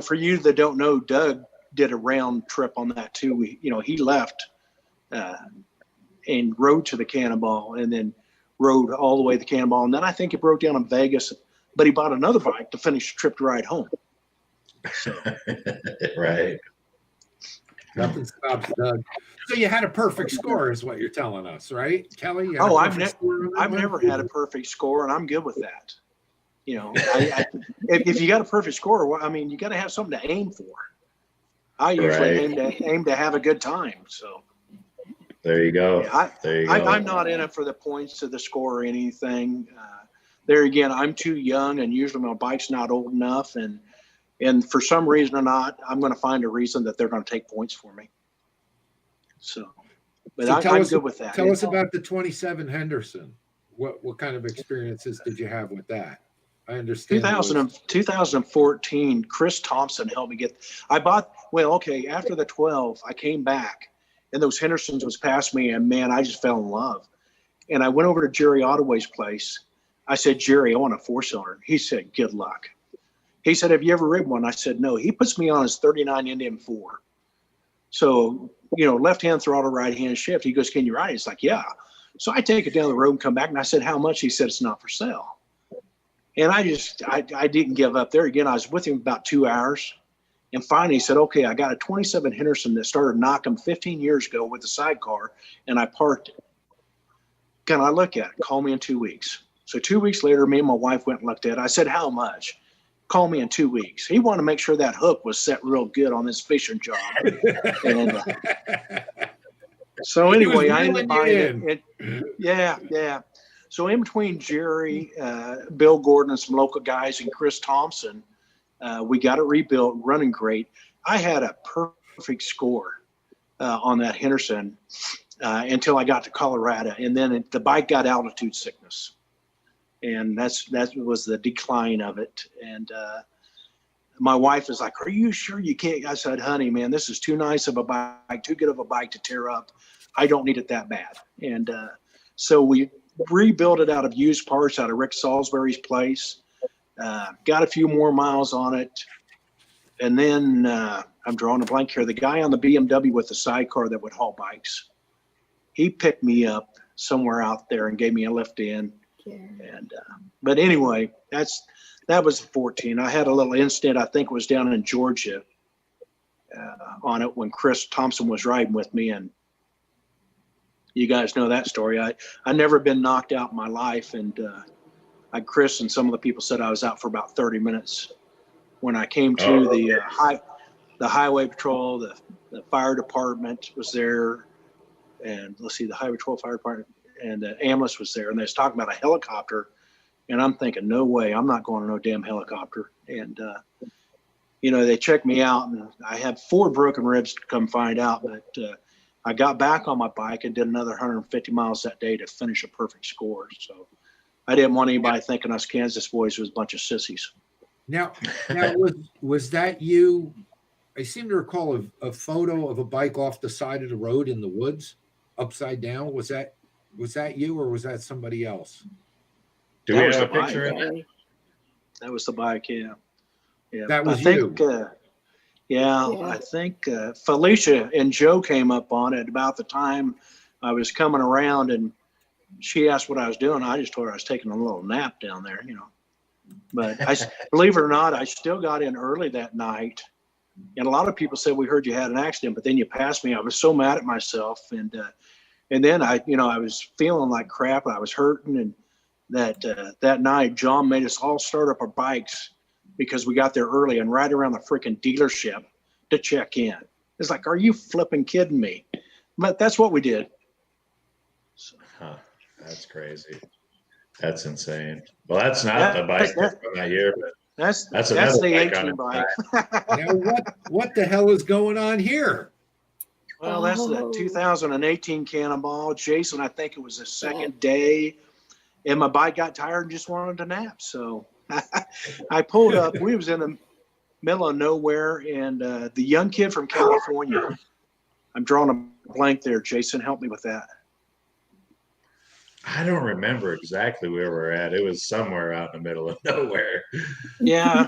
for you that don't know, Doug did a round trip on that too. He left and rode to the Cannonball and then rode all the way to the Cannonball. And then I think he broke down in Vegas, but he bought another bike to finish the trip to ride home. So. Right. Nothing stops Doug. So you had a perfect score is what you're telling us, right, Kelly? I've never had a perfect score, and I'm good with that. If you got a perfect score, you got to have something to aim for. I usually aim to have a good time. So there you go. I'm not in it for the points to the score or anything. There again, I'm too young, and usually my bike's not old enough, and for some reason or not, I'm going to find a reason that they're going to take points for me. So, but I'm good with that. Tell us about the 27 Henderson. What kind of experiences did you have with that? I understand. 2014, Chris Thompson helped me get. After the 12, I came back, and those Hendersons was past me, and man, I just fell in love. And I went over to Jerry Ottaway's place. I said, "Jerry, I want a 4-cylinder." He said, "Good luck." He said, "Have you ever ridden one?" I said, "No." He puts me on his 39 Indian 4. So, left-hand throttle, right-hand shift. He goes, "Can you ride?" It's like, "Yeah." So I take it down the road and come back, and I said, "How much?" He said, "It's not for sale." And I didn't give up. There again, I was with him about 2 hours. And finally he said, "Okay, I got a 27 Henderson that started knocking 15 years ago with a sidecar, and I parked it. Can I look at it? Call me in 2 weeks." So 2 weeks later, me and my wife went and looked at it. I said, "How much?" "Call me in 2 weeks." He wanted to make sure that hook was set real good on this fishing job. And so anyway, I ended up buying it. Yeah. So in between Jerry, Bill Gordon, and some local guys, and Chris Thompson, we got it rebuilt, running great. I had a perfect score on that Henderson until I got to Colorado, and then the bike got altitude sickness, and that was the decline of it. And my wife is like, "Are you sure you can't?" I said, "Honey, man, this is too nice of a bike, too good of a bike to tear up. I don't need it that bad." And so we rebuilt it out of used parts out of Rick Salisbury's place. Got a few more miles on it. And then I'm drawing a blank here. The guy on the BMW with the sidecar that would haul bikes, he picked me up somewhere out there and gave me a lift in. Yeah. And but anyway, that was 14. I had a little incident, I think it was down in Georgia on it when Chris Thompson was riding with me, and you guys know that story. I never been knocked out in my life, and Chris and some of the people said I was out for about 30 minutes. When I came to the highway patrol, the fire department was there. and let's see, the Highway 12 Fire Department and the ambulance was there, and they was talking about a helicopter, and I'm thinking, no way, I'm not going on no damn helicopter. And they checked me out, and I had 4 broken ribs to come find out, but I got back on my bike and did another 150 miles that day to finish a perfect score. So I didn't want anybody thinking us Kansas boys was a bunch of sissies. Now was that you? I seem to recall a photo of a bike off the side of the road in the woods, upside down. Was that you, or was that somebody else? Do we have a picture of that? That was the bike, yeah. Yeah. That was you. Yeah. I think Felicia and Joe came up on it about the time I was coming around, and she asked what I was doing. I just told her I was taking a little nap down there, But believe it or not, I still got in early that night. And a lot of people said, we heard you had an accident, but then you passed me. I was so mad at myself. And then I was feeling like crap. I was hurting. And that night, John made us all start up our bikes because we got there early and right around the freaking dealership to check in. It's like, are you flipping kidding me? But that's what we did. So. Huh. That's crazy. That's insane. Well, that's not the bike from that year, but that's the 18 bike. Now, what the hell is going on here? Well, that's the 2018 Cannonball. Jason, I think it was the second day, and my bike got tired and just wanted to nap. So I pulled up. We was in the middle of nowhere, and the young kid from California. I'm drawing a blank there. Jason, help me with that. I don't remember exactly where we're at. It was somewhere out in the middle of nowhere. Yeah.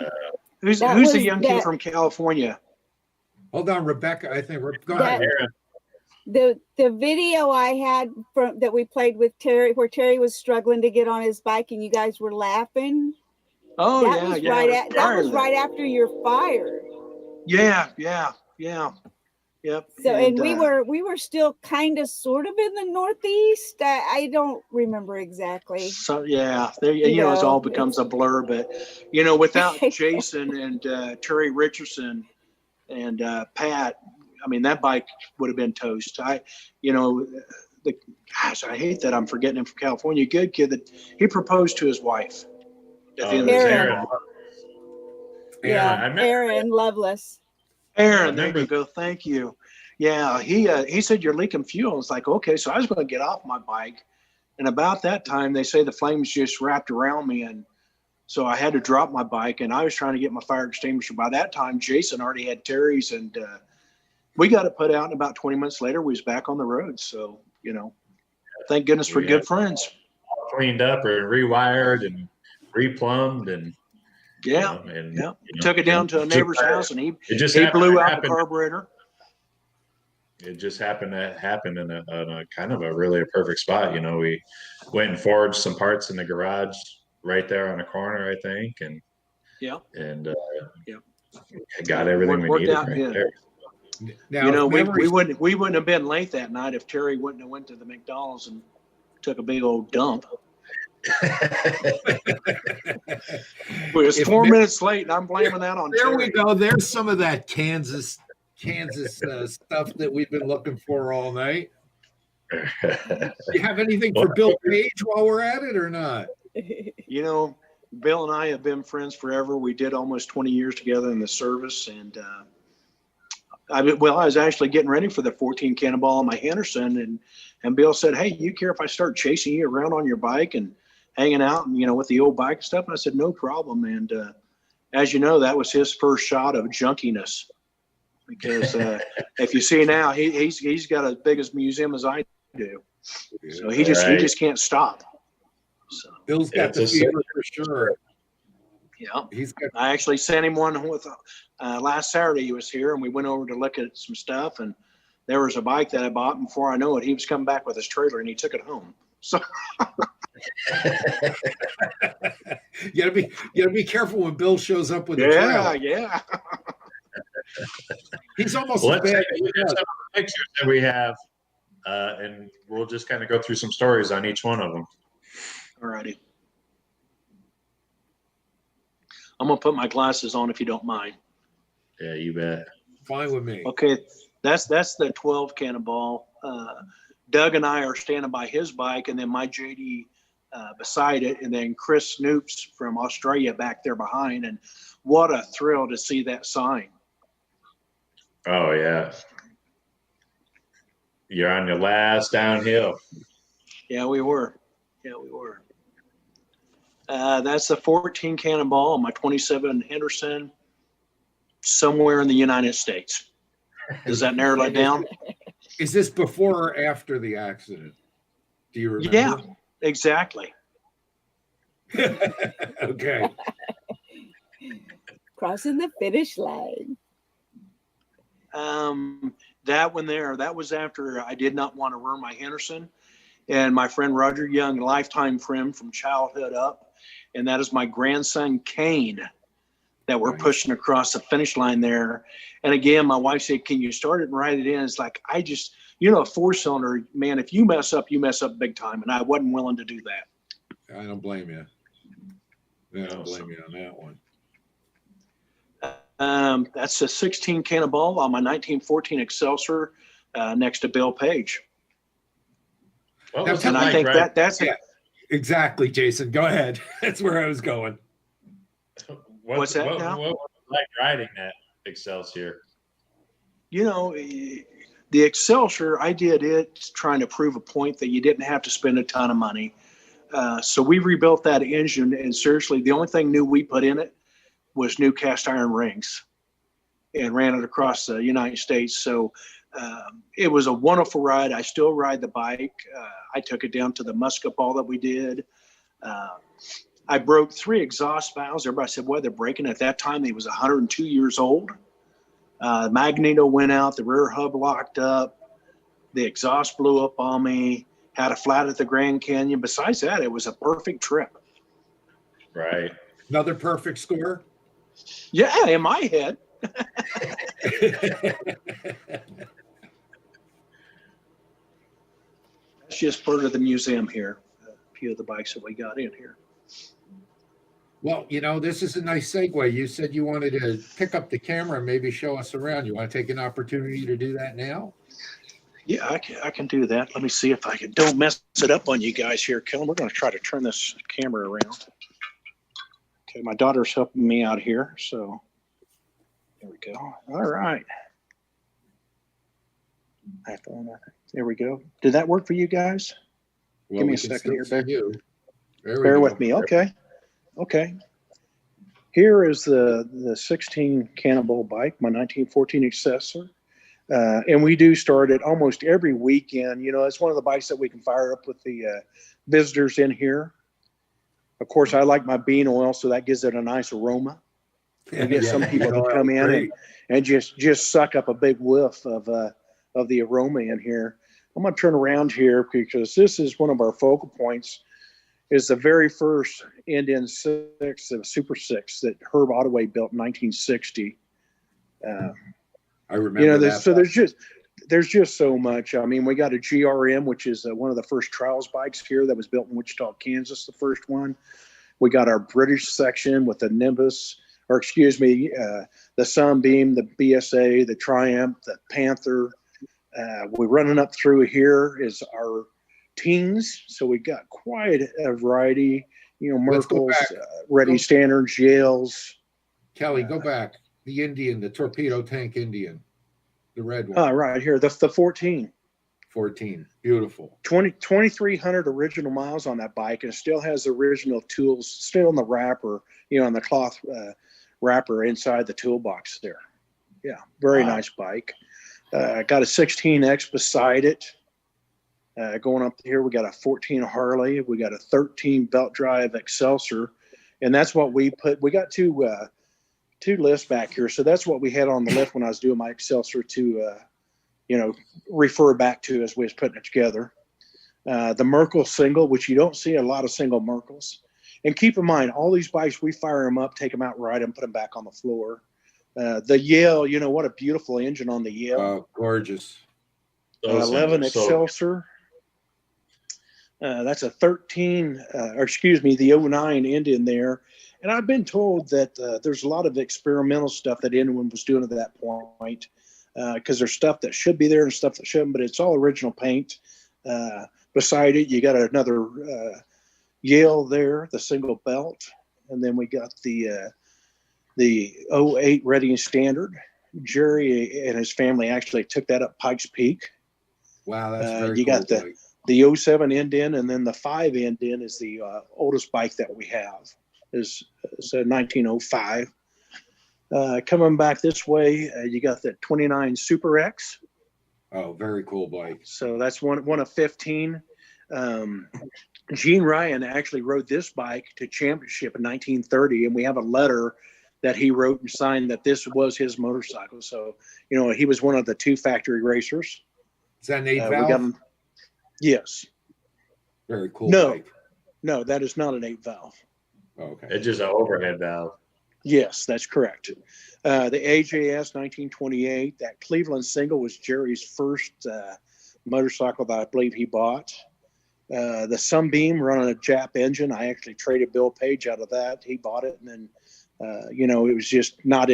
Who's the young kid from California? Hold on, Rebecca. I think go ahead. The video I had that we played with Terry, where Terry was struggling to get on his bike and you guys were laughing. Oh, that was right after your fire. Yeah. Yep. So and we were still kind of sort of in the Northeast. I don't remember exactly. So yeah, there it all becomes a blur. But without Jason and Terry Richardson and Pat, I mean that bike would have been toast. I hate that I'm forgetting him from California. Good kid that he proposed to his wife. Aaron. Aaron Loveless. Aaron, there you go. Thank you. Yeah, he said you're leaking fuel. It's like, okay, so I was going to get off my bike, and about that time they say the flames just wrapped around me, and so I had to drop my bike, and I was trying to get my fire extinguisher. By that time, Jason already had Terry's, and we got it put out. And about 20 minutes later, we was back on the road. So thank goodness for good friends. Cleaned up and rewired and replumbed and. Took it down to a neighbor's house, and he blew out the carburetor. It just happened to happen in a kind of a really perfect spot. We went and forged some parts in the garage right there on the corner, I think, and got everything we needed right there. Now, we wouldn't have been late that night if Terry wouldn't have went to the McDonald's and took a big old dump. It was 4 minutes late, and I'm blaming that on There Terry. we go. There's some of that Kansas stuff that we've been looking for all night. Do you have anything for Bill Page while we're at it or not? Bill and I have been friends forever. We did almost 20 years together in the service, and I was actually getting ready for the 14 Cannonball on my Henderson, and Bill said, "Hey, you care if I start chasing you around on your bike and hanging out, and with the old bike and stuff?" And I said, "No problem." And as you know, that was his first shot of junkiness, because if you see now, he's got as big a museum as I do, so he just can't stop. So Bill's got the fever for sure. Yeah, I actually sent him one with last Saturday. He was here, and we went over to look at some stuff, and there was a bike that I bought. And before I know it, he was coming back with his trailer, and he took it home. So you gotta be careful when Bill shows up with a trailer. Yeah. He's almost Let's take some pictures that we have, and we'll just kind of go through some stories on each one of them. All righty. I'm gonna put my glasses on if you don't mind. Yeah, you bet. Fine with me. Okay, that's the 12 Cannonball. Doug and I are standing by his bike, and then my JD beside it, and then Chris Snoops from Australia back there behind. And what a thrill to see that sign. Oh, yeah. You're on your last downhill. Yeah, we were. That's the 14 Cannonball on my 27 Henderson, somewhere in the United States. Does that narrow that down? Is this before or after the accident? Do you remember? Yeah, exactly. Okay. Crossing the finish line. That one there, that was after I did not want to ruin my Henderson. And my friend Roger Young, lifetime friend from childhood up. And that is my grandson, Kane, that we're pushing across the finish line there. And again, my wife said, can you start it and write it in? It's like, a 4-cylinder, man, if you mess up big time. And I wasn't willing to do that. I don't blame you. I don't blame you on that one. That's a 16 Cannonball on my 1914 Excelsior next to Bill Page. What was And I think that's yeah, exactly, Jason. Go ahead. That's where I was going. What's that now? What was it like riding that Excelsior? The Excelsior, I did it trying to prove a point that you didn't have to spend a ton of money. So we rebuilt that engine, and seriously, the only thing new we put in it was new cast iron rings, and ran it across the United States. So it was a wonderful ride. I still ride the bike. I took it down to the musket ball that we did. I broke 3 exhaust valves. Everybody said, well, they're breaking. At that time, he was 102 years old. Magneto went out. The rear hub locked up. The exhaust blew up on me. Had a flat at the Grand Canyon. Besides that, it was a perfect trip. Right. Another perfect score? Yeah, in my head. That's just part of the museum here. A few of the bikes that we got in here. Well, this is a nice segue. You said you wanted to pick up the camera and maybe show us around. You want to take an opportunity to do that now? Yeah, I can do that. Let me see if I can. Don't mess it up on you guys here, Kellen. We're going to try to turn this camera around. Okay, my daughter's helping me out here, so there we go. All right. There we go. Did that work for you guys? Well, give me a second here, Bear with me. Okay. Here is the 16 Cannonball bike, my 1914 Excelsior. And we do start it almost every weekend. It's one of the bikes that we can fire up with the visitors in here. Of course, I like my bean oil, so that gives it a nice aroma. We get some people to come in and just suck up a big whiff of the aroma in here. I'm going to turn around here because this is one of our focal points. Is the very first Indian 6, the Super 6 that Herb Ottaway built in 1960. I remember that. So there's just so much. I mean, we got a GRM, which is one of the first trials bikes here that was built in Wichita, Kansas, the first one. We got our British section with the Nimbus, the Sunbeam, the BSA, the Triumph, the Panther. We're running up through here is our teens. So we got quite a variety, Merkles, Ready Standards, Yales. Kelly, go back. The Indian, the torpedo tank Indian, the red one. Right here, the 14. 14, beautiful. 2,300 original miles on that bike, and it still has the original tools still in the wrapper, on the cloth wrapper inside the toolbox there. Yeah, very nice bike. Got a 16X beside it. Going up here, we got a 14 Harley. We got a 13 belt drive Excelsior, and that's what we put. We got two lifts back here, so that's what we had on the lift when I was doing my Excelsior to refer back to as we was putting it together. The Merkel single, which you don't see a lot of single Merkels. And keep in mind, all these bikes, we fire them up, take them out, ride them, put them back on the floor. The Yale, what a beautiful engine on the Yale. Oh, gorgeous. 11 Excelsior. That's a 13, the 09 Indian there. And I've been told that there's a lot of experimental stuff that anyone was doing at that point, because there's stuff that should be there and stuff that shouldn't, but it's all original paint. Beside it, you got another Yale there, the single belt. And then we got the 08 Reading Standard. Jerry and his family actually took that up Pikes Peak. Wow, that's very you cool. got the 07 Indian, and then the 5 Indian is the oldest bike that we have. It's a 1905. Coming back this way, you got the 29 Super X. Oh, very cool bike. So that's one of 15. Gene Ryan actually rode this bike to championship in 1930, and we have a letter that he wrote and signed that this was his motorcycle. So, he was one of the 2 factory racers. Is that an 8 valve? Yes. Very cool bike. No, that is not an 8 valve. Oh, okay. It's just an overhead valve. Yes, that's correct. The AJS 1928, that Cleveland single was Jerry's first motorcycle that I believe he bought. The Sunbeam running a Jap engine. I actually traded Bill Page out of that. He bought it, and then, it was just not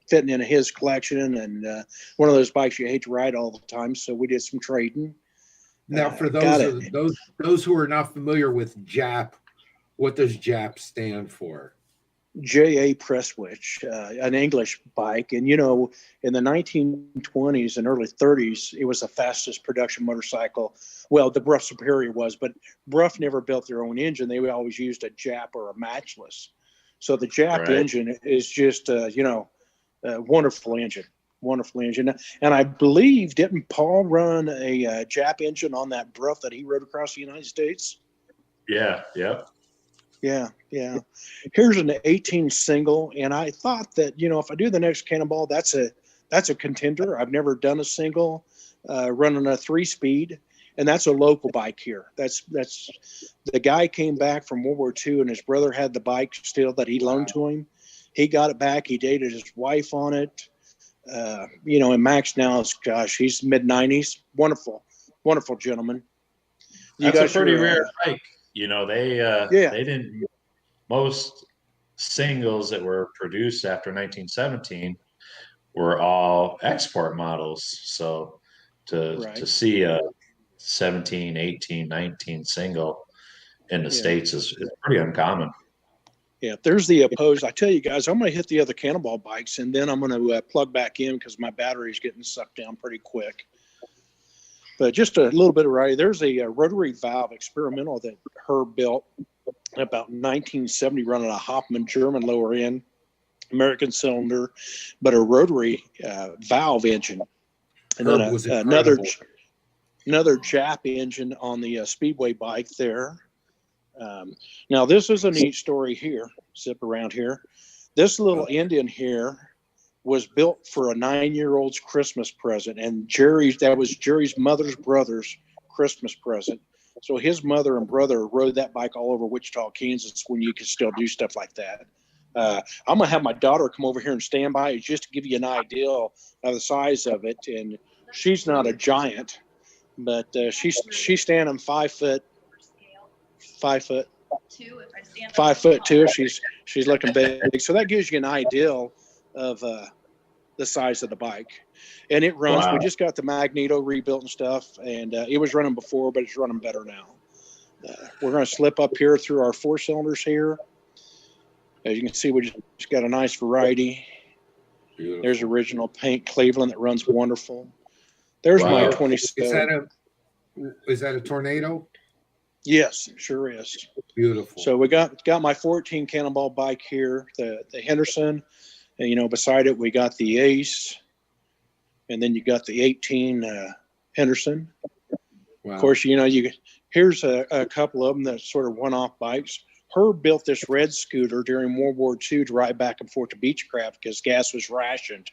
fitting into his collection, and one of those bikes you hate to ride all the time. So we did some trading. Now, for those who are not familiar with Jap, what does Jap stand for? J.A. Prestwich, an English bike. And, in the 1920s and early 30s, it was the fastest production motorcycle. Well, the Brough Superior was, but Brough never built their own engine. They always used a Jap or a matchless. So the Jap engine is just, a wonderful engine. Wonderful engine. And I believe, didn't Paul run a Jap engine on that Brough that he rode across the United States? Yeah. Yeah. Here's an 18 single, and I thought that if I do the next Cannonball, that's a contender. I've never done a single running a 3-speed, and that's a local bike here. That's the guy came back from World War II, and his brother had the bike still that he loaned to him. He got it back. He dated his wife on it. And Max now is, he's mid-90s. Wonderful gentleman. That's a pretty rare bike. They didn't. Most singles that were produced after 1917 were all export models. So to see a 17, 18, 19 single in the States is pretty uncommon. Yeah, there's the opposed. I tell you guys, I'm going to hit the other Cannonball bikes, and then I'm going to plug back in because my battery is getting sucked down pretty quick. But just a little bit of variety. There's a rotary valve experimental that Herb built about 1970, running a Hoffman German lower end, American cylinder, but a rotary valve engine. And then another Jap engine on the Speedway bike there. Now, this is a neat story here. Zip around here. This little Indian here was built for a 9-year-old's Christmas present, and that was Jerry's mother's brother's Christmas present. So his mother and brother rode that bike all over Wichita, Kansas, when you could still do stuff like that. I'm gonna have my daughter come over here and stand by just to give you an idea of the size of it. And she's not a giant, but she's standing 5 foot. 5'2". She's looking big. So that gives you an idea of the size of the bike, and it runs. Wow. We just got the magneto rebuilt and stuff, and it was running before, but it's running better now. We're going to slip up here through our 4 cylinders here. As you can see, we just got a nice variety. Beautiful. There's original paint Cleveland that runs wonderful. There's my 27. Is that a Tornado? Yes, sure is. Beautiful. So we got my 14 Cannonball bike here, the Henderson, and beside it we got the Ace, and then you got the 18 Henderson. Wow. Of course, here's a couple of them that's sort of one-off bikes. Herb built this red scooter during World War II to ride back and forth to Beechcraft because gas was rationed,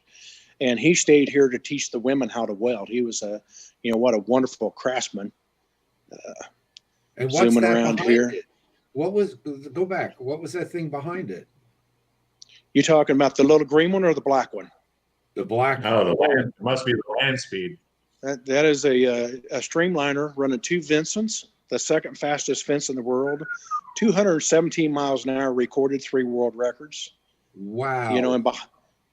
and he stayed here to teach the women how to weld. He was what a wonderful craftsman. And what's zooming that around here. Go back. What was that thing behind it? You talking about the little green one or the black one? The black. Oh, it must be the Land Speed. That is a streamliner running 2 Vincents, the second fastest fence in the world, 217 miles an hour, recorded 3 world records. Wow. And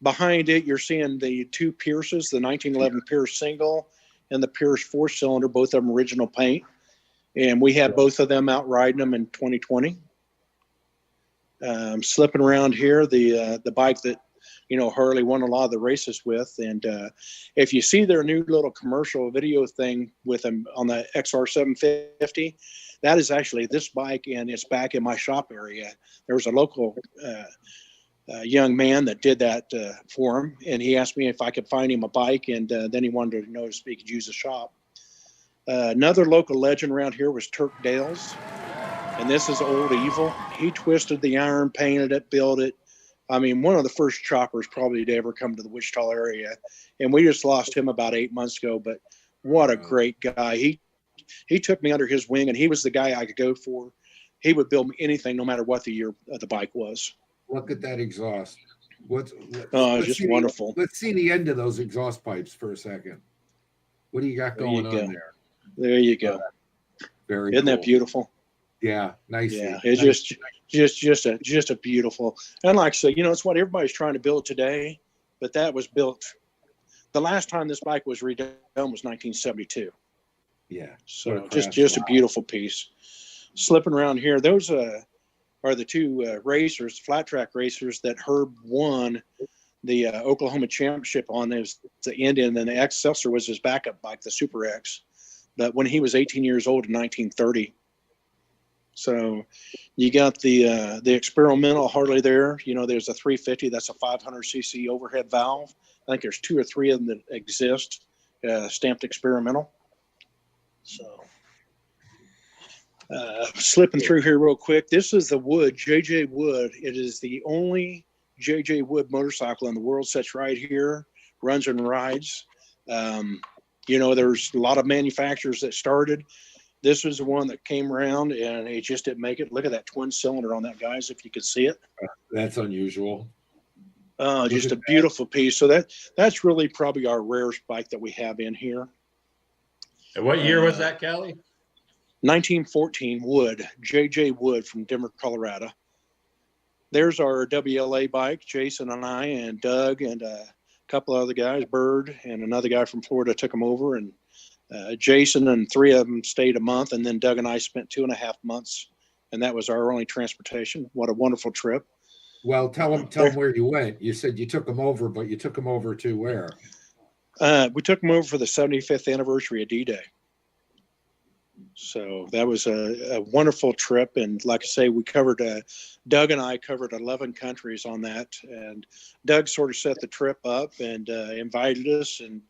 behind it, you're seeing the 2 Pierces, the 1911 Pierce single, and the Pierce 4-cylinder, both of them original paint. And we had both of them out riding them in 2020. Slipping around here, the bike that, Harley won a lot of the races with. And if you see their new little commercial video thing with them on the XR 750, that is actually this bike, and it's back in my shop area. There was a local young man that did that for him, and he asked me if I could find him a bike, and then he wanted to know if he could use the shop. Another local legend around here was Turk Dales, and this is Old Evil. He twisted the iron, painted it, built it. I mean, one of the first choppers probably to ever come to the Wichita area, and we just lost him about 8 months ago, but what a great guy. He took me under his wing, and he was the guy I could go for. He would build me anything, no matter what the year the bike was. Look at that exhaust. Just wonderful. Let's see the end of those exhaust pipes for a second. What do you got going on there? There you go. Very Isn't cool. that beautiful? Yeah, nice. Yeah, it's just a beautiful. And like I say, it's what everybody's trying to build today, but that was built. The last time this bike was redone was 1972. Yeah. So just a beautiful piece. Slipping around here, those are the two racers, flat track racers that Herb won the Oklahoma Championship on. There's the Indian, and the Excelsior was his backup bike, the Super X. But when he was 18 years old in 1930. So you got the experimental Harley there. There's a 350. That's a 500cc overhead valve. I think there's 2 or 3 of them that exist, stamped experimental. So slipping through here real quick. This is the Wood, JJ Wood. It is the only JJ Wood motorcycle in the world. Sits right here, runs and rides. There's a lot of manufacturers that started. This was the one that came around, and it just didn't make it. Look at that twin cylinder on that, guys, if you could see it. That's unusual. Just a beautiful piece. So that's really probably our rarest bike that we have in here. And what year was that, Kelly? 1914 Wood, JJ Wood from Denver, Colorado. There's our WLA bike, Jason and I and Doug and a couple of other guys, Bird and another guy from Florida took them over, and Jason and 3 of them stayed a month, and then Doug and I spent 2.5 months, and that was our only transportation. What a wonderful trip. Well, tell them where you went. You said you took them over, but you took them over to where? We took them over for the 75th anniversary of D-Day. So that was a wonderful trip. And like I say, we covered, Doug and I covered 11 countries on that. And Doug sort of set the trip up and invited us. And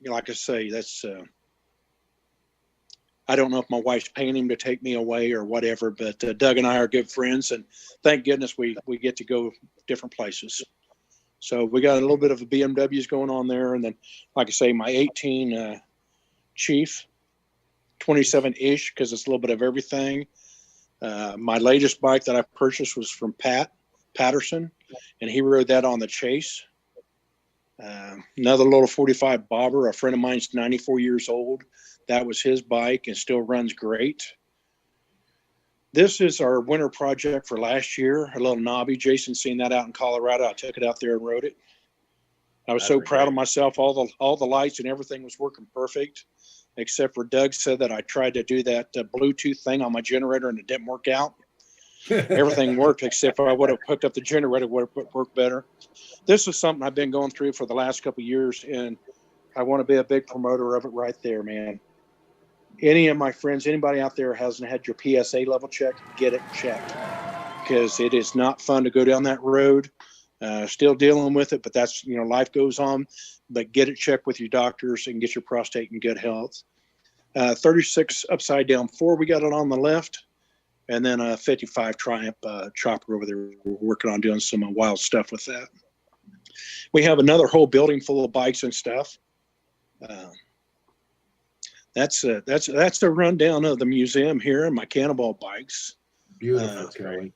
like I say, that's, I don't know if my wife's paying him to take me away or whatever, but Doug and I are good friends. And thank goodness we get to go different places. So we got a little bit of a BMWs going on there. And then, like I say, my 18 Chief, 27-ish, because it's a little bit of everything. My latest bike that I purchased was from Pat Patterson, and he rode that on the Chase. Another little 45 bobber. A friend of mine's 94 years old. That was his bike and still runs great. This is our winter project for last year, a little knobby. Jason seen that out in Colorado. I took it out there and rode it. I was so proud of myself. All the lights and everything was working perfect, except for Doug said that I tried to do that Bluetooth thing on my generator and it didn't work out. Everything worked except for I would have hooked up the generator, would have worked better. This is something I've been going through for the last couple of years, and I want to be a big promoter of it right there, man. Any of my friends, anybody out there hasn't had your PSA level checked, get it checked, because it is not fun to go down that road. Still dealing with it, but that's, life goes on. But get it checked with your doctors and get your prostate in good health. 36 upside down 4, we got it on the left, and then a 55 Triumph chopper over there. We're working on doing some wild stuff with that. We have another whole building full of bikes and stuff. That's a rundown of the museum here and my Cannonball bikes. Beautiful, Kelly.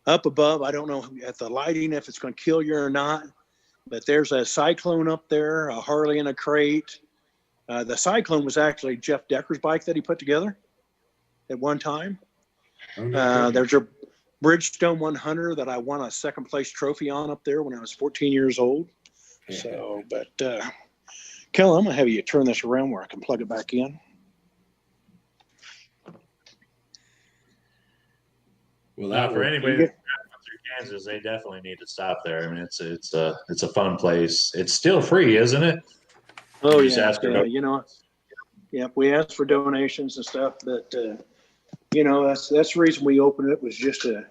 Up above, I don't know at the lighting if it's going to kill you or not, but there's a Cyclone up there, a Harley in a crate. The Cyclone was actually Jeff Decker's bike that he put together at one time. There's your Bridgestone 100 that I won a second place trophy on up there when I was 14 years old. So, but Kelly, I'm going to have you turn this around where I can plug it back in. Well, for anybody that's through Kansas, they definitely need to stop there. I mean, it's a fun place. It's still free, isn't it? Oh, You just yeah. ask for Yeah, you know, yep, we asked for donations and stuff, but, you know, that's the reason we opened it, was just to,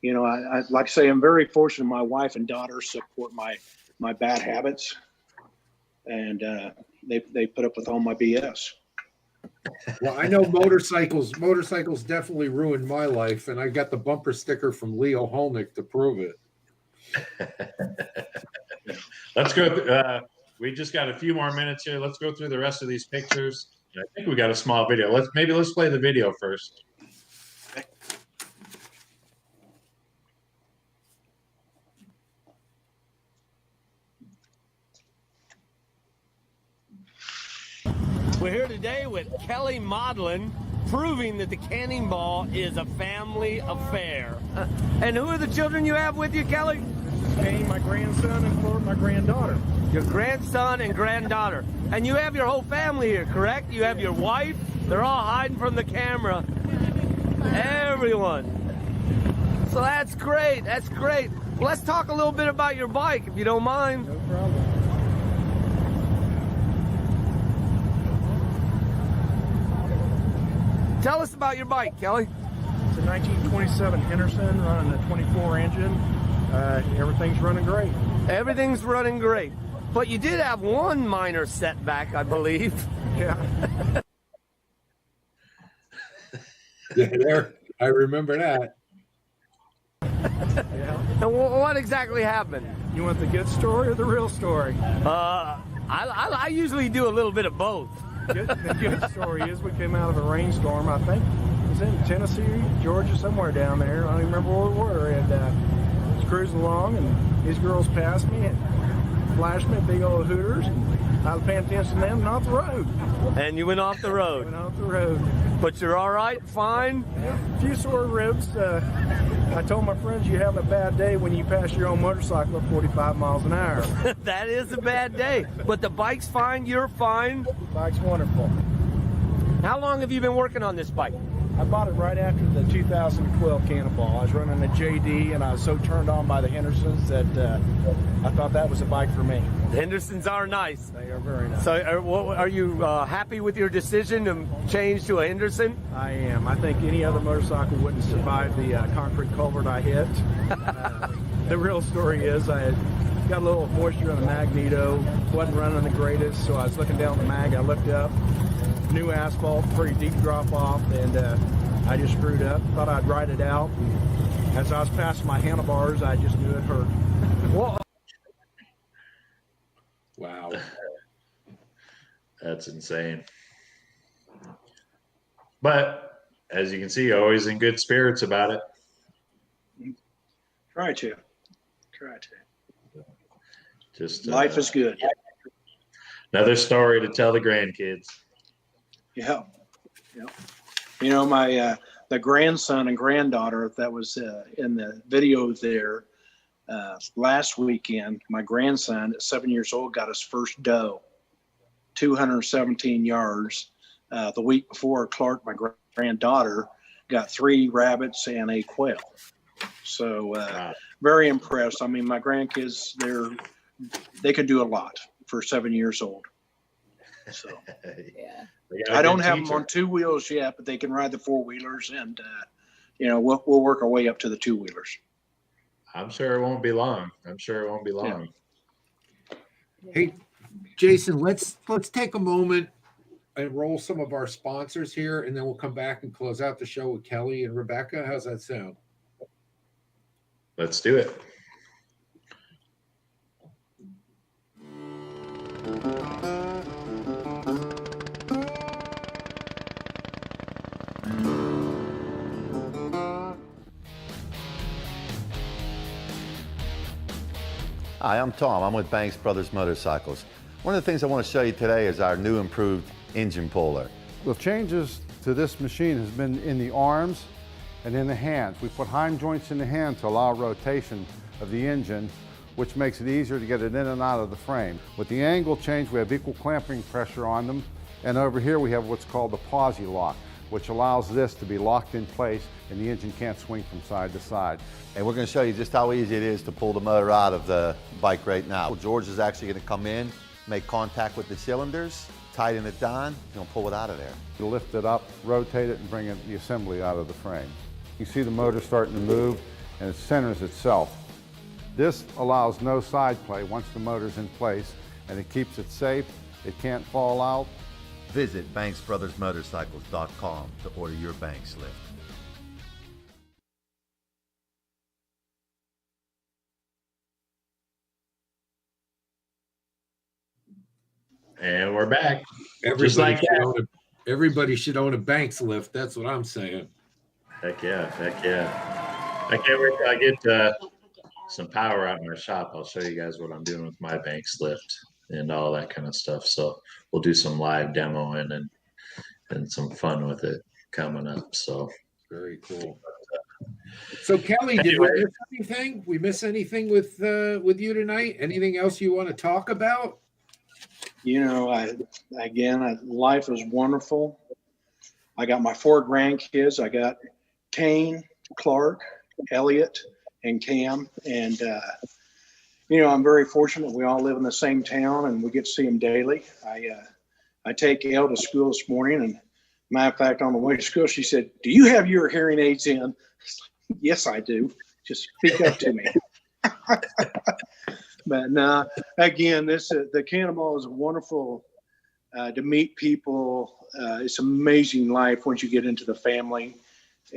you know, I like I say, I'm very fortunate. My wife and daughter support my bad habits, and they put up with all my BS. Well, I know motorcycles definitely ruined my life, and I got the bumper sticker from Leo Holnick to prove it. Let's go. We just got a few more minutes here. Let's go through the rest of these pictures. I think we got a small video. Let's play the video first. We're here today with Kelly Modlin, proving that the Cannonball is a family affair. And who are the children you have with you, Kelly? Me, my grandson, and Florida, my granddaughter. Your grandson and granddaughter. And you have your whole family here, correct? You have your wife. They're all hiding from the camera. Everyone. So that's great. That's great. Well, let's talk a little bit about your bike, if you don't mind. No problem. Tell us about your bike, Kelly. It's a 1927 Henderson running a 24 engine. Everything's running great. Everything's running great. But you did have one minor setback, I believe. Yeah. Yeah, I remember that. Yeah. And what exactly happened? You want the good story or the real story? I usually do a little bit of both. The good story is we came out of a rainstorm. I think it was in Tennessee, Georgia, somewhere down there. I don't even remember where we were. And was cruising along, and these girls passed me and flashed me big old hooters. And I was paying attention to them and off the road. And you went off the road. Went off the road. But you're all right, fine? Yeah, a few sore ribs. I told my friends you're having a bad day when you pass your own motorcycle at 45 miles an hour. That is a bad day. But the bike's fine, you're fine. The bike's wonderful. How long have you been working on this bike? I bought it right after the 2012 Cannonball. I was running a JD, and I was so turned on by the Hendersons that I thought that was a bike for me. The Hendersons are nice. They are very nice. So are you happy with your decision to change to a Henderson? I am. I think any other motorcycle wouldn't survive the concrete culvert I hit. The real story is I had got a little moisture on the magneto, wasn't running the greatest, so I was looking down the mag. I looked up, new asphalt, pretty deep drop off, and I just screwed up. Thought I'd ride it out. And as I was passing my handlebars, I just knew it hurt. Wow. That's insane. But as you can see, always in good spirits about it. Try to. Just Life is good. Another story to tell the grandkids. Yeah. You know, my the grandson and granddaughter that was in the video there last weekend, my grandson at 7 years old got his first doe, 217 yards. The week before, Clark, my granddaughter, got 3 rabbits and a quail. So Wow. very impressed. I mean, my grandkids, they could do a lot for 7 years old. So Yeah. I don't have them on 2 wheels yet, but they can ride the 4-wheelers, and you know, we'll work our way up to the 2-wheelers. I'm sure it won't be long. Hey, Jason, let's take a moment and roll some of our sponsors here, and then we'll come back and close out the show with Kelly and Rebecca. How's that sound? Let's do it. Hi, I'm Tom. I'm with Banks Brothers Motorcycles. One of the things I want to show you today is our new improved engine puller. The changes to this machine has been in the arms and in the hands. We put hind joints in the hand to allow rotation of the engine, which makes it easier to get it in and out of the frame. With the angle change, we have equal clamping pressure on them. And over here we have what's called the Posi Lock, which allows this to be locked in place and the engine can't swing from side to side. And we're going to show you just how easy it is to pull the motor out of the bike right now. George is actually going to come in, make contact with the cylinders, tighten it down, and pull it out of there. You lift it up, rotate it, and bring the assembly out of the frame. You see the motor starting to move, and it centers itself. This allows no side play once the motor's in place, and it keeps it safe. It can't fall out. Visit BanksBrothersMotorcycles.com to order your Banks lift. And we're back. Everybody should own a Banks lift. That's what I'm saying. Heck yeah. I can't wait till I get some power out in our shop. I'll show you guys what I'm doing with my Banks lift and all that kind of stuff. So we'll do some live demoing and some fun with it coming up. So very cool. So Kelly, did we miss anything? We miss anything with you tonight? Anything else you want to talk about? You know, life is wonderful. I got my 4 grandkids. I got Kane, Clark, Elliot, and Cam. And, you know, I'm very fortunate. We all live in the same town and we get to see them daily. I take Elle to school this morning, and matter of fact, on the way to school, she said, "Do you have your hearing aids in?" Yes, I do. Just speak up to me. But no, again, the Cannonball is wonderful to meet people. It's amazing life once you get into the family,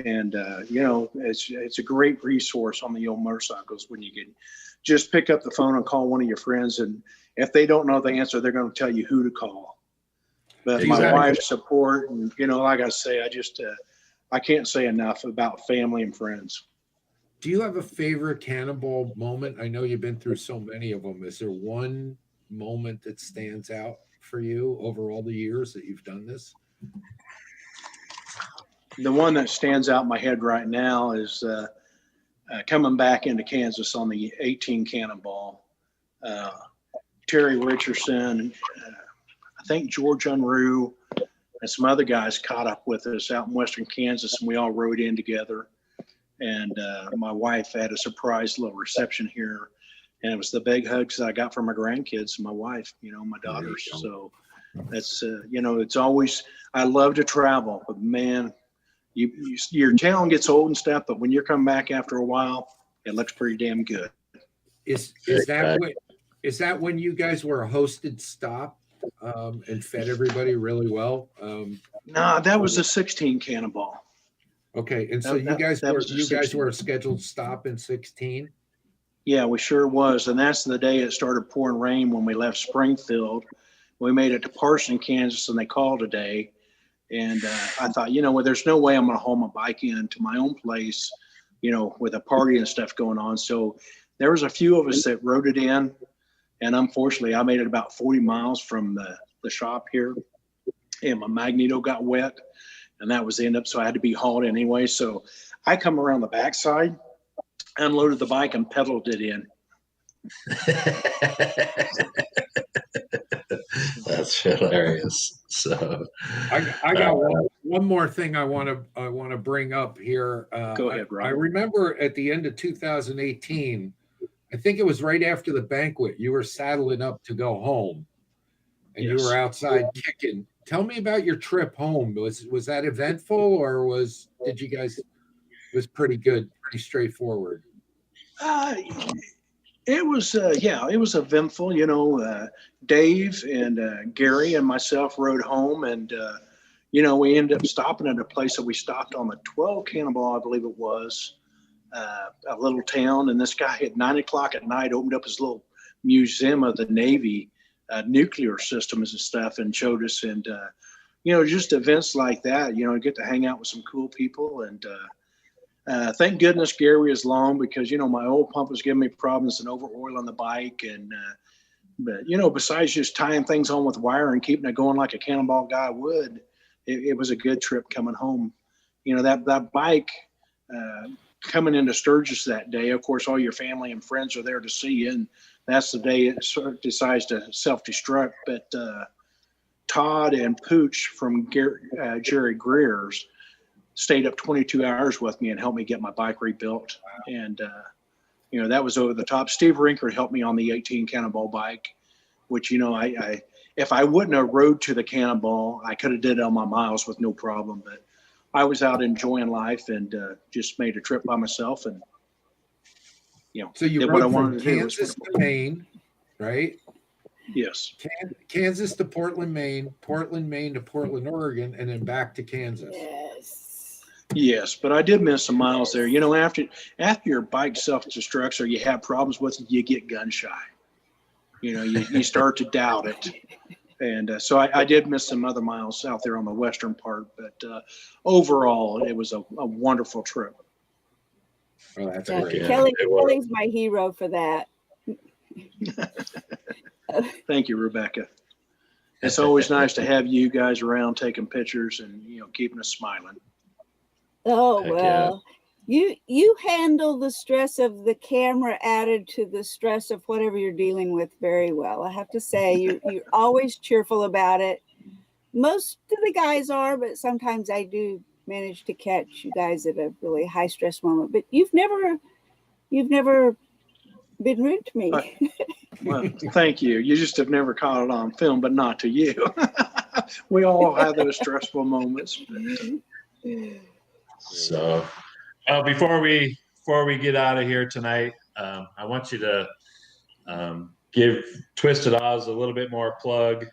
and you know, it's a great resource on the old motorcycles when you can just pick up the phone and call one of your friends, and if they don't know the answer, they're going to tell you who to call. But Exactly. My wife's support, and you know, like I say, I can't say enough about family and friends. Do you have a favorite Cannonball moment? I know you've been through so many of them. Is there one moment that stands out for you over all the years that you've done this? The one that stands out in my head right now is coming back into Kansas on the 18 Cannonball. Terry Richardson, I think George Unruh, and some other guys caught up with us out in western Kansas, and we all rode in together. And my wife had a surprise little reception here, and it was the big hugs that I got from my grandkids and my wife, you know, my daughters. So that's, you know, it's always, I love to travel, but man, your town gets old and stuff, but when you're coming back after a while, it looks pretty damn good. Is that when you guys were a hosted stop and fed everybody really well? No, that was the 16 Cannonball. Okay, and so you guys were a scheduled stop in 16? Yeah, we sure was, and that's the day it started pouring rain when we left Springfield. We made it to Parson, Kansas, and they called today. And I thought, you know, well, there's no way I'm going to haul my bike in to my own place, you know, with a party and stuff going on. So there was a few of us that rode it in, and unfortunately, I made it about 40 miles from the shop here, and my magneto got wet. And that was the end up, so I had to be hauled anyway. So I come around the backside, unloaded the bike, and pedaled it in. That's hilarious. So I got one more thing I want to bring up here. Go ahead, Rob. I remember at the end of 2018, I think it was right after the banquet, you were saddling up to go home, and you were outside kicking. Tell me about your trip home. Was that eventful, or was pretty good, pretty straightforward? It was it was eventful. You know, Dave and Gary and myself rode home, and you know, we ended up stopping at a place that we stopped on the 12 Cannonball, I believe it was, a little town. And this guy at 9 o'clock at night opened up his little museum of the Navy nuclear systems and stuff, and showed us. And you know, just events like that, you know, get to hang out with some cool people. And thank goodness Gary is long, because you know, my old pump was giving me problems and over oil on the bike. And but you know, besides just tying things on with wire and keeping it going like a Cannonball guy would, it was a good trip coming home. You know, that bike coming into Sturgis that day. Of course, all your family and friends are there to see you, and that's the day it sort of decides to self-destruct. But Todd and Pooch from Jerry Greer's stayed up 22 hours with me and helped me get my bike rebuilt. And, that was over the top. Steve Rinker helped me on the 18 Cannonball bike, which, if I wouldn't have rode to the Cannonball, I could have did it on my miles with no problem. But I was out enjoying life and just made a trip by myself. And, so you did what I rode wanted from to do. Kansas to Maine, right? Yes. Kansas to Portland, Maine to Portland, Oregon, and then back to Kansas. Yes, but I did miss some miles there. After your bike self-destructs or you have problems with it, you get gun shy. You start to doubt it. And so I did miss some other miles out there on the western part. But overall, it was a wonderful trip. Oh, that's great. Kelly's my hero for that. Thank you, Rebecca. It's always nice to have you guys around taking pictures and keeping us smiling. Oh, well, you handle the stress of the camera added to the stress of whatever you're dealing with very well. I have to say, you're always cheerful about it. Most of the guys are, but sometimes I do manage to catch you guys at a really high stress moment. But you've never been rude to me. Well, thank you. You just have never caught it on film, but not to you. We all have those stressful moments. So, before we get out of here tonight, I want you to give Twisted Oz a little bit more plug.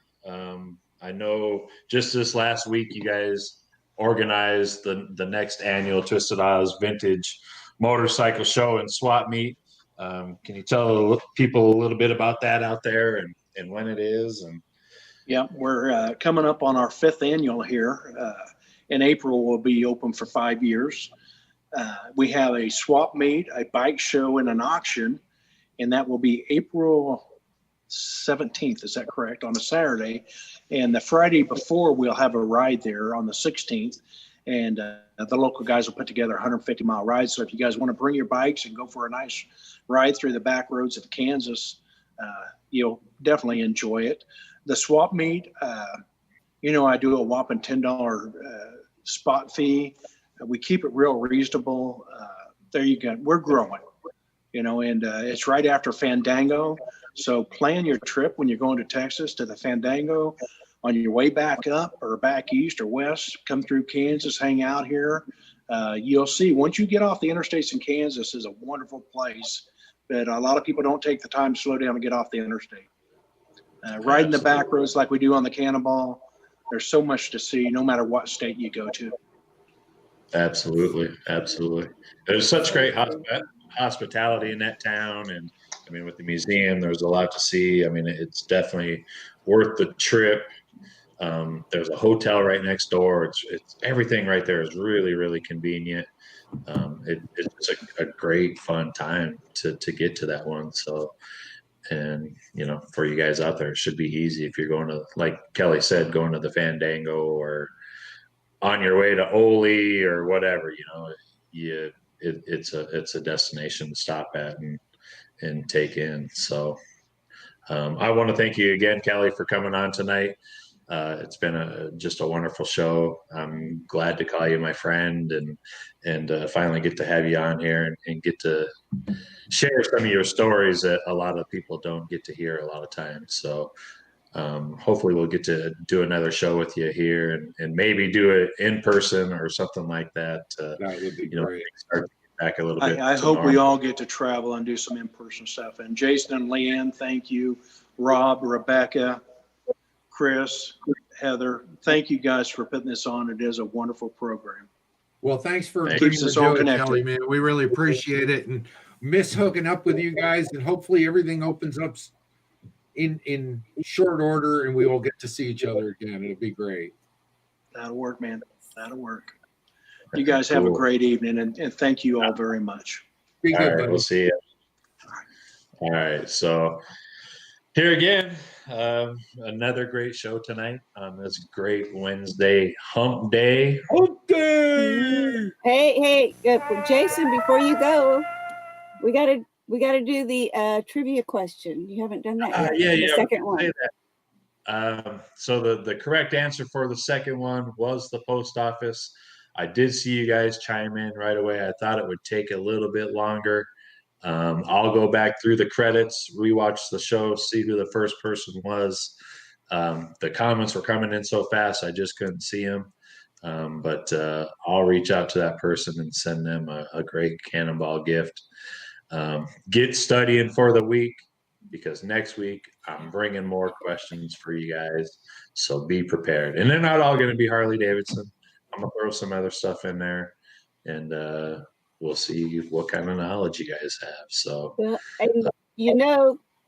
I know just this last week you guys organized the next annual Twisted Oz Vintage Motorcycle Show and Swap Meet. Can you tell people a little bit about that out there and when it is? And yeah, we're coming up on our 5th annual here. In April, we'll be open for 5 years. We have a swap meet, a bike show, and an auction, and that will be April 17th. Is that correct? On a Saturday. And the Friday before, we'll have a ride there on the 16th. And the local guys will put together a 150-mile ride. So if you guys want to bring your bikes and go for a nice ride through the back roads of Kansas, you'll definitely enjoy it. The swap meet, I do a whopping $10 spot fee. We keep it real reasonable. There you go. We're growing, and it's right after Fandango. So plan your trip when you're going to Texas to the Fandango. On your way back up or back east or west, come through Kansas, hang out here. You'll see once you get off the interstates in Kansas is a wonderful place, but a lot of people don't take the time to slow down and get off the interstate. Riding the back roads like we do on the Cannonball, there's so much to see no matter what state you go to. Absolutely. There's such great hospitality in that town. And with the museum, there's a lot to see. It's definitely worth the trip. There's a hotel right next door. It's everything right there is really, really convenient. It's a great fun time to get to that one. So, and for you guys out there, it should be easy if you're going to, like Kelly said, going to the Fandango or on your way to Ole or whatever. It's a destination to stop at and take in. So I want to thank you again, Kelly, for coming on tonight. It's been just a wonderful show. I'm glad to call you my friend and finally get to have you on here and get to share some of your stories that a lot of people don't get to hear a lot of times. So hopefully we'll get to do another show with you here and maybe do it in person or something like that. That would be great. Start to get back a little bit. I hope we all get to travel and do some in-person stuff. And Jason and Leanne, thank you. Rob, Rebecca, Chris, Heather, thank you guys for putting this on. It is a wonderful program. Well, thanks for keeps us all connected, Kelly, man. We really appreciate it and miss hooking up with you guys. And hopefully everything opens up in short order and we will get to see each other again. It'll be great. That'll work, man. That'll work. You guys have a great evening and thank you all very much. Be good, all right, buddy. We'll see you. All right. So Here again, another great show tonight on this great Wednesday hump day. Hump day! Hey, Jason, before you go, we gotta do the trivia question. You haven't done that yet. Yeah, the yeah. second one. So the correct answer for the second one was the post office. I did see you guys chime in right away. I thought it would take a little bit longer. I'll go back through the credits, rewatch the show, see who the first person was. The comments were coming in so fast, I just couldn't see them. But I'll reach out to that person and send them a great Cannonball gift. Get studying for the week, because next week I'm bringing more questions for you guys. So be prepared. And they're not all going to be Harley Davidson. I'm going to throw some other stuff in there, and we'll see what kind of knowledge you guys have. So, Well, and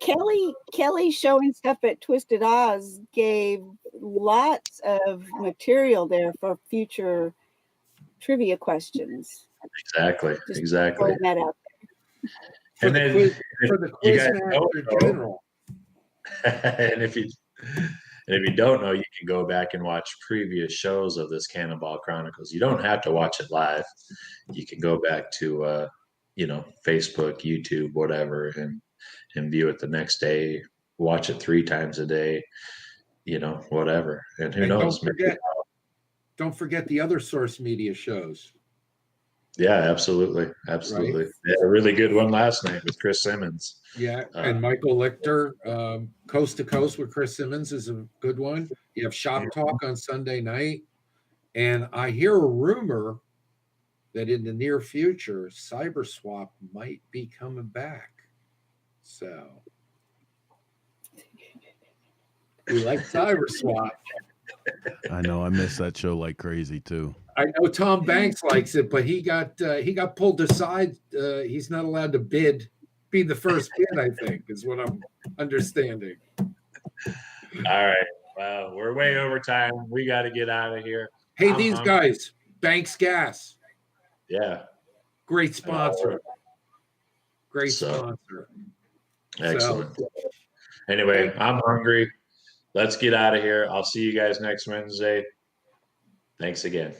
Kelly showing stuff at Twisted Oz gave lots of material there for future trivia questions. exactly. Throwing that out For And the then quiz, for the you guys Quizmaster don't know- General. and if you don't know, you can go back and watch previous shows of this Cannonball Chronicles. You don't have to watch it live. You can go back to Facebook, YouTube, whatever, and view it the next day. Watch it 3 times a day. Whatever. And who And knows? don't forget the other source media shows. Yeah, absolutely. Absolutely. Right. They had a really good one last night with Chris Simmons. Yeah, and Michael Lichter, Coast to Coast with Chris Simmons is a good one. You have Shop Talk on Sunday night. And I hear a rumor that in the near future, Cyberswap might be coming back. So we like Cyberswap. I know. I miss that show like crazy too. I know Tom Banks likes it, but he got pulled aside. He's not allowed to be the first bid, I think, is what I'm understanding. All right. Well, we're way over time. We got to get out of here. Hey, these guys, Banks Gas. Yeah. Great sponsor. Great sponsor. Excellent. Anyway, I'm hungry. Let's get out of here. I'll see you guys next Wednesday. Thanks again.